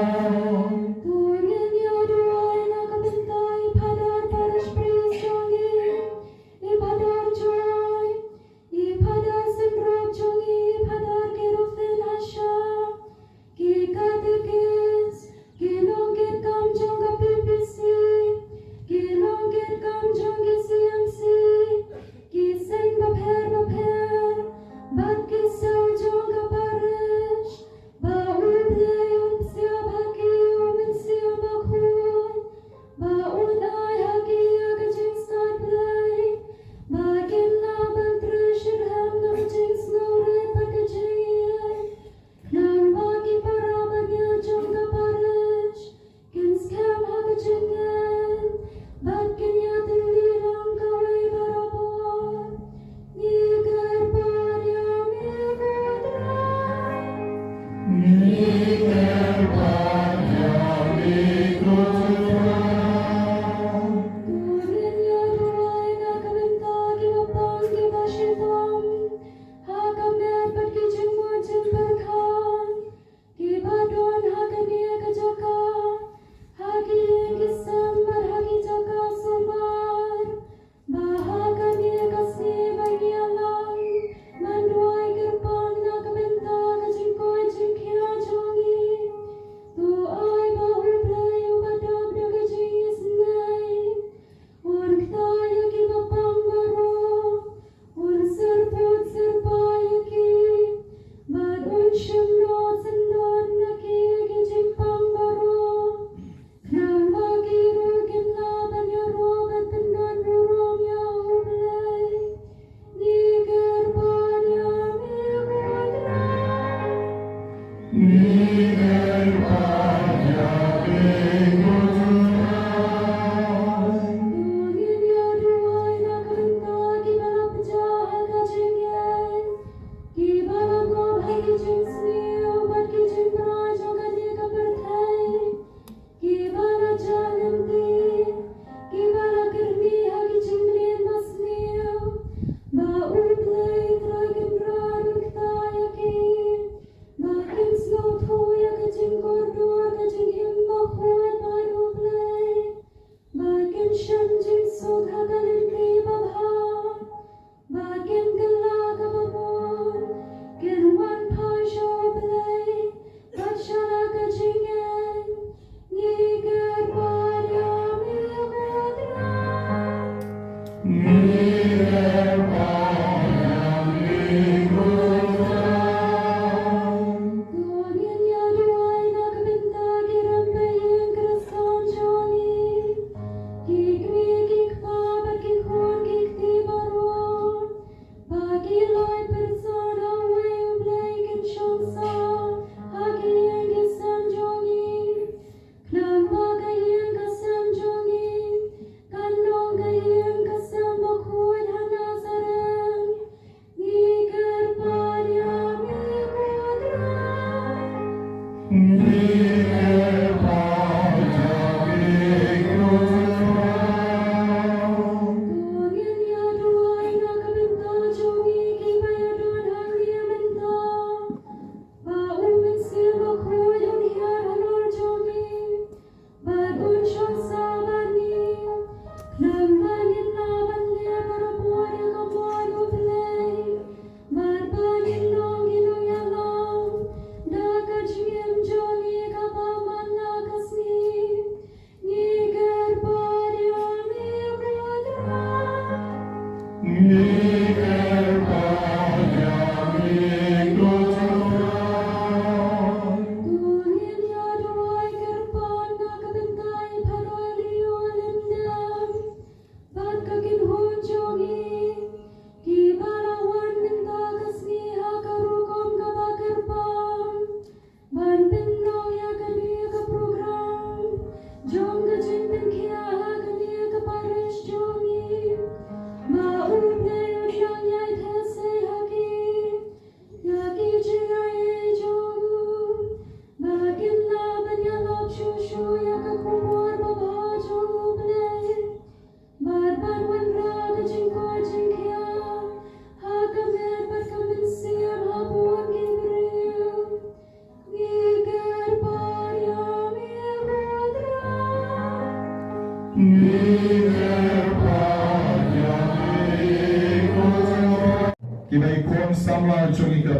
Kibai kon samla chungi ka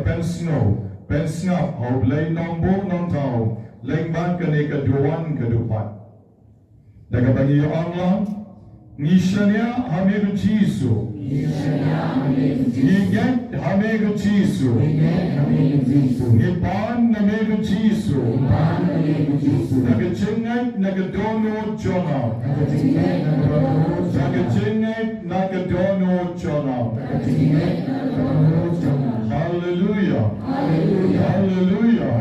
pensngap au lay nombo non tau lay ban ka ne ka duan ka dupat daga bagi yo Allah nishanya hame Jesu Niget hame Jesu Nipan hame Jesu Naga chengai naga dono jona Naga chengai naga dono jona Hallelujah Hallelujah Hallelujah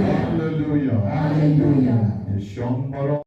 Hallelujah Hallelujah Yeshon Maro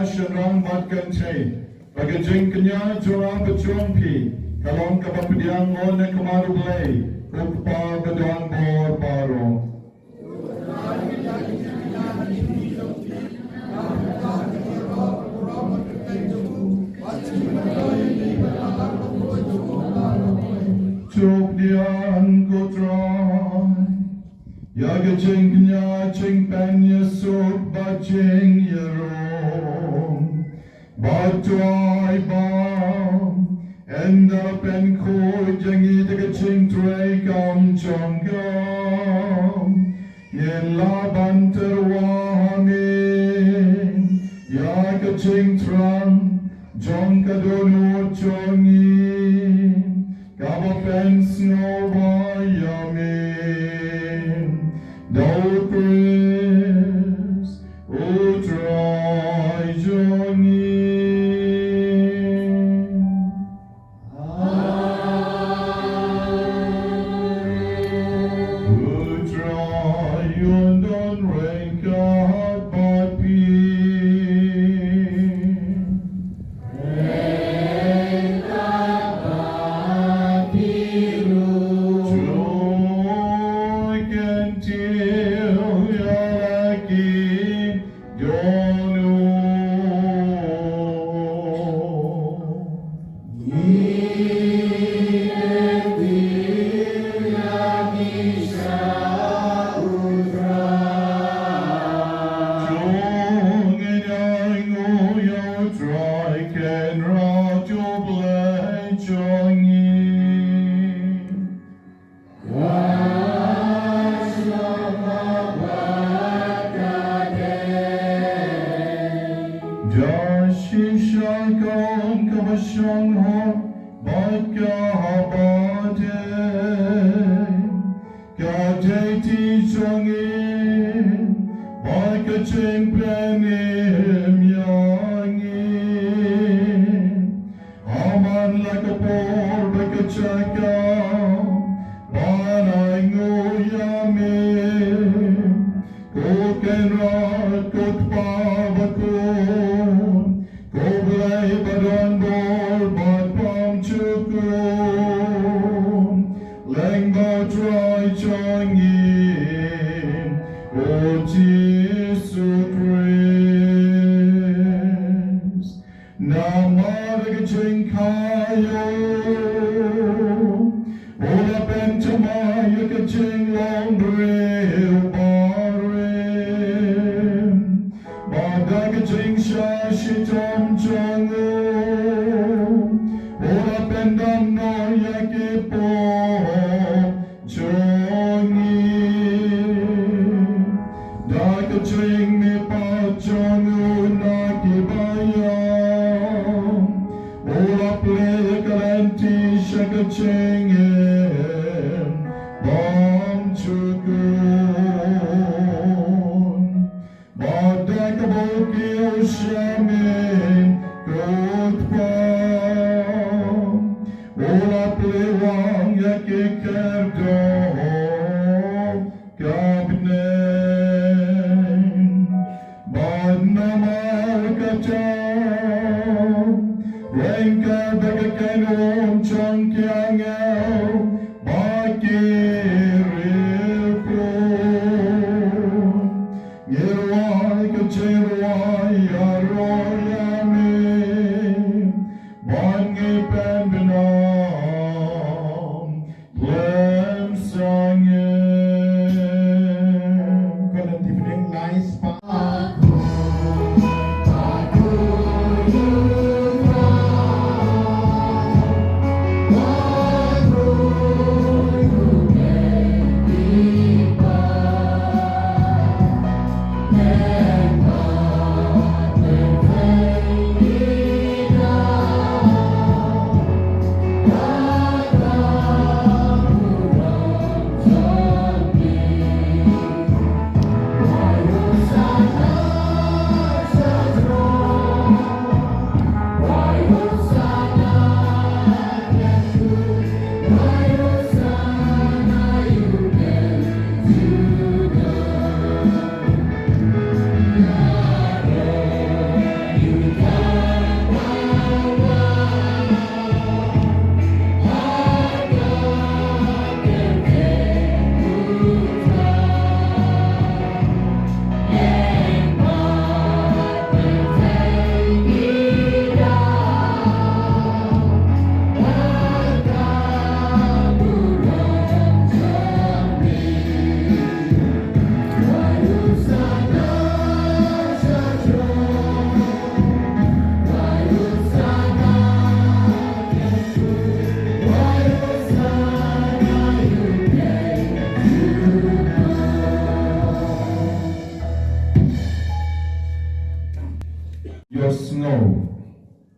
sharang mat kan tre. Bagajing kanya jura bachong pi. Kalong kapapadiang on na kamarublay. Ukpa badang bor paro. Chok dian ko try. Yaga ching kanya ching panya sok ba ching yarong. Ba tuay bam. End up and koi jangi taga ching tray kam chong kam. Yen laban terwangin. Yaga ching trang. Jong kadono chongin. Kaba fence no yamin. Do Chris. O try Johnny. Oh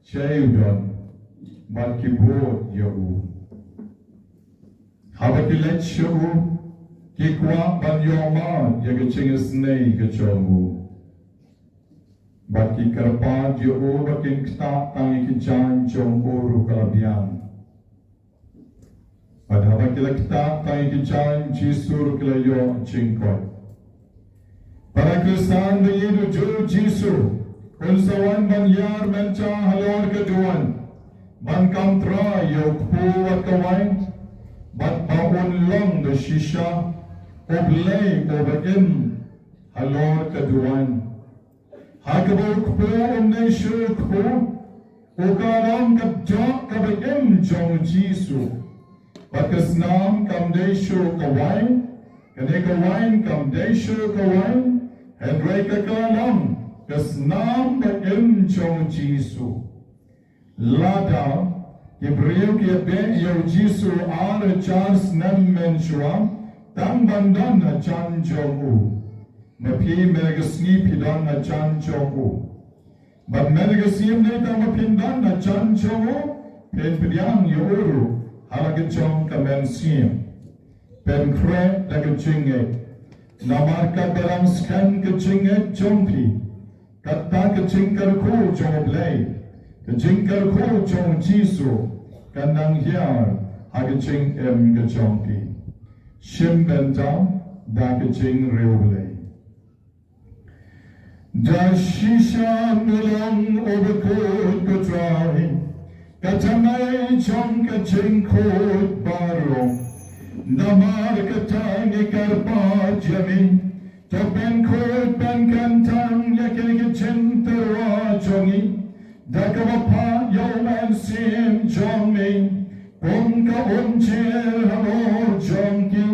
Chayudon, but keyboard you. Habakilet you, Kikwa ban yoma, Yagaching a snake a chomu. But Kikarpad you over King Star, Tangikijan, Chom Uru Kalabian. But Habakilakta, Tangikijan, Jisur Kilayo, Chinkot. Parakristan the Yidu Ju Jisu. Unsawan ban yar menca halor keduan ban kamtra yokpu at kawain bat baun long the shisha oblay obagim halor keduan hakabuk pu umne shuk pu ukaram kabjok kabagim jong jisu bakasnam kamdeshu kawain kanekawain kamdeshu kawain hendreka kalam Kasnam bagim chong Jisu. Lada, Ibreu ke be yo Jisu ar Charles nem menchuam, tang bandan na chan chong u. Mapi menegasni pidan na chan chong u. But menegasim ne tang mapindan na chan chong u, pen pidyang yo uru, halagachong kamensim. Pen kre lagachinge. Namarka barang skan kachinge chompi. Kata kecingkar ku jong blay, kecingkar ku jong Jisu, kanang hiar hagacing kecongpi. Shim bentang da kecing reublay. Da shisha nulang obekut kutrai, katamay jong kecing kut baro, namar katang ikarpa jamin. Topen kut pen kantang yakin terwa jongi dakawapa yoman sim jongi unka uncher hamor jongi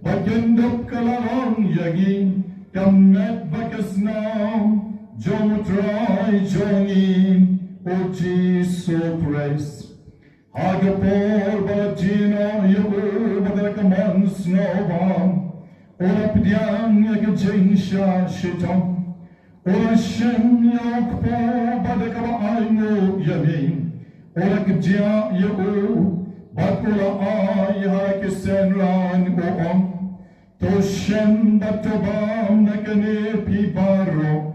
bagendup kalarong yagi kamet bakasnam jomutrai jongi uji so praise Hagapor balatino yabu badakaman snowbomb Ora pidyang yakajing sha shitam Ora shem yakpo badakaba ayno yamin Ora kajya yabu Batula ay hakisen ran oom To shem batobam nakane pibaro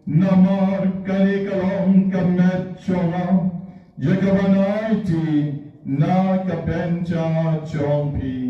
Namar kanikalong kamet chonga Yagabanaiti na kapencha chompi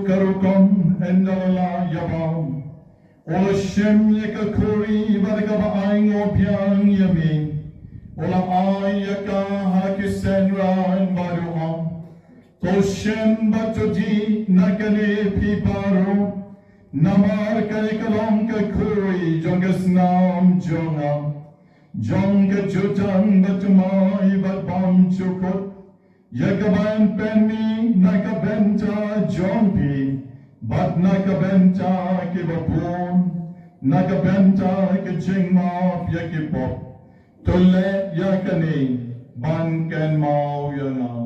Karukom endala yabam Ola shem yaka kuri badakaba aing opiang yamin Ola ay yaka hakisen ran baruam To shem batodi nakane piparo Namar kanikalong ka kuri jongas nam jonga Jonga jutang batumay batbam chukot Yakaban penmi nakabenta jompi, but nakabenta kibapun, nakabenta kachingma yakipop, tole yakani, ban ken mau yana.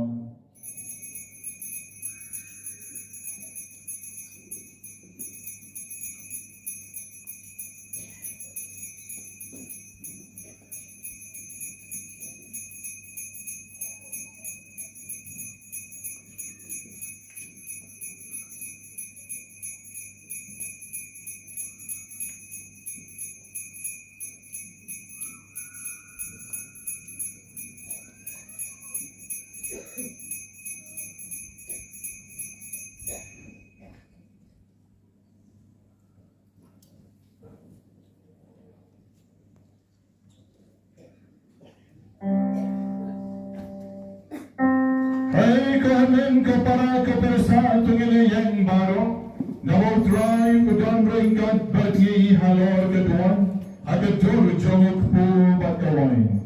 Hai kamen kapara kapersa tungile yang baru betul jongok pu bat kawain.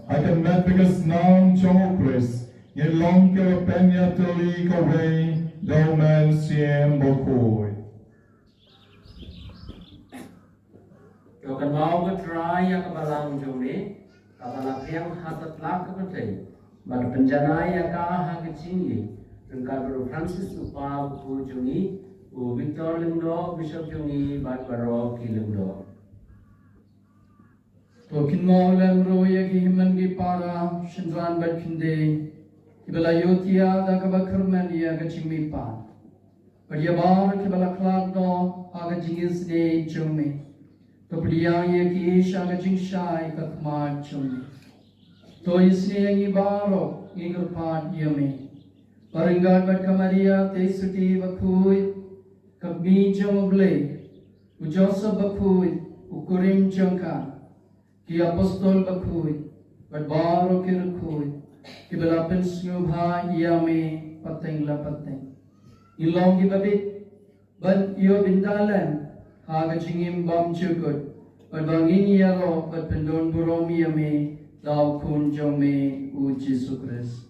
Akan met bigas nam chokres, ye long ke penya tali kaway, daw man siem Bakhuid. Jokan mau ke try ya kebalang jomni, kabalang yang hatat lak ke betai, bar penjana ya ka ha ke chingi, rengkar baru Francis upa ku jomni, u Victor Limdo Bishop jomni bar baro ki Limdo. To kinmo lemro ya ki himan ki para shindran bat kinde kibala yotia da ka bakrman ya ka chimi pa par ya bar kibala klad no aga jingis ne chumi to priya ya ki sha ka jingshai ka khma chumi to isne ngi baro ngi kurpan yame paringat bat kamaria te suti Bakhuid kabmi jomoble u Joseph Bakhuid u kurim jongka ki apostol Bakhuid, barbaro ki Bakhuid, ki balapin sngubha yame pateng la pateng. Ilong ki babit, ban iyo bindalan, haga chingim bam chukut, barbangin yaro, bat pendon burom yame, daw kun jome u Jesu Christ.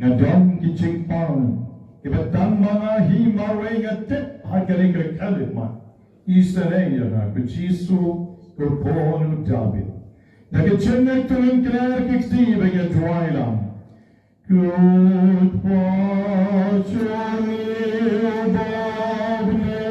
Ngadon kicing pan, kebetan mana hi marwe ngatet hakali ke kalimat. Israel na kuchisu kurpon David. Nagchennek tulun klar kikti bega twailam. Good fortune babne.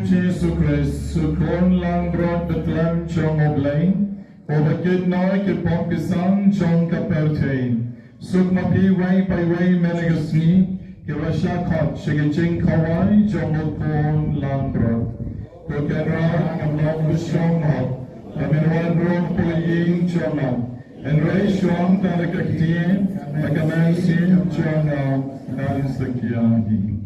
Jesu Christ, su kon lang brod betlem chong oblain, o bakit noy ke pompisan chong kapertein. Suk mapi way by way menegasni, ke rasha kot shigeching kawai chong okon lang brod. Tokenra am long bishong hot, amin ron puying chong hot. En rei chong tarakakien, akamansin chong hot, nalis lakiyahi.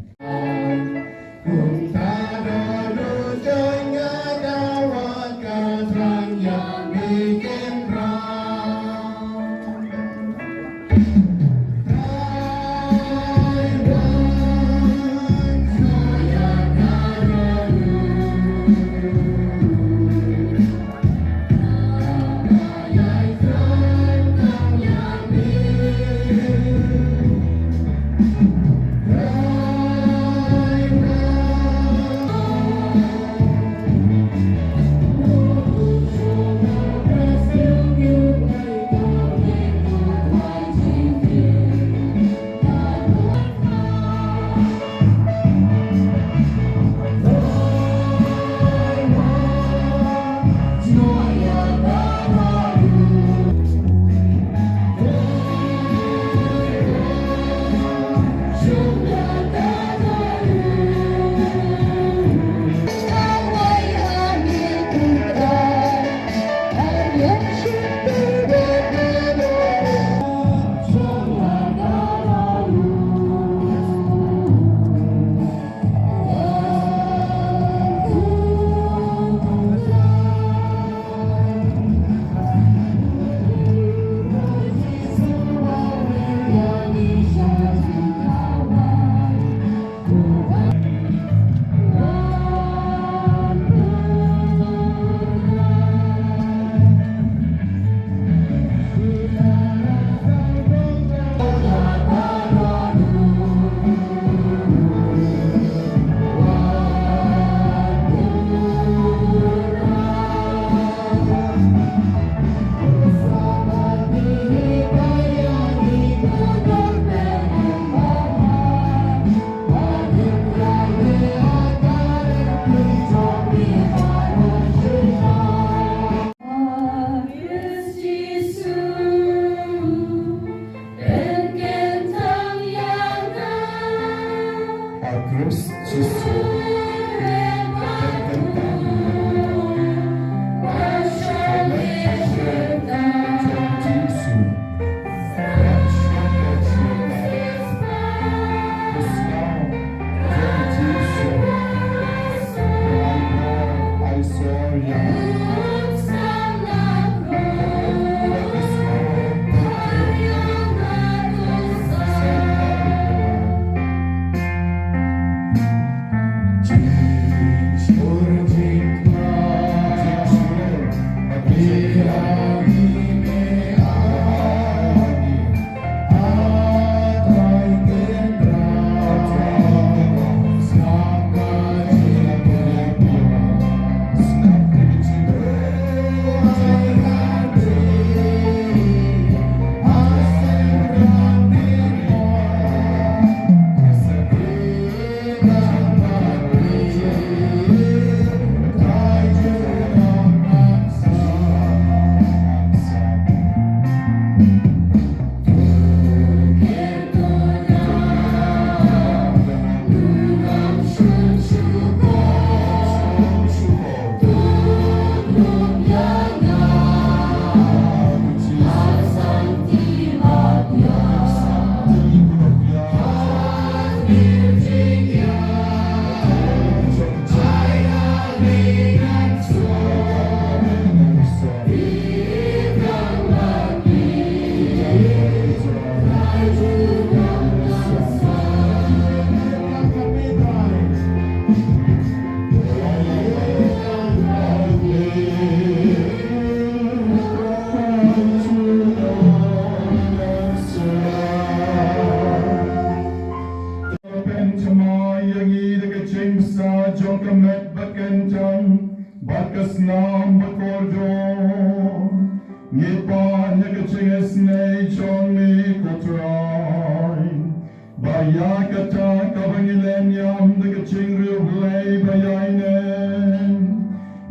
Bayakata kabangilenyam the kaching real play bayainen.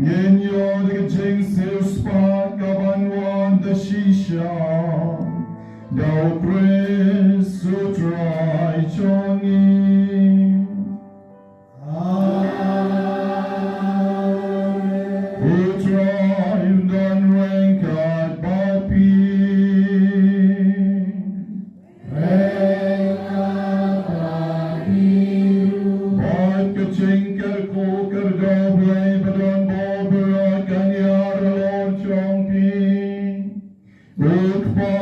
Genyo the kaching sil spark kabanwan the shisha. Dao pres sutrai chongi. Utrai dan rengkat bapi. Baat kaching kerko kerdoblay badon boberat kanyar lor chongpi. Utpa,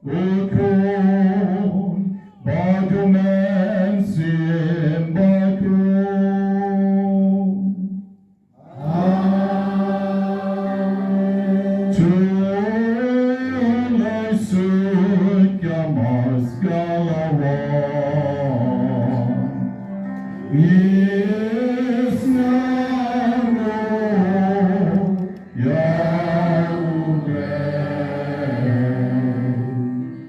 utkun, badumen sim bakun. Tulay sut kamas galawan.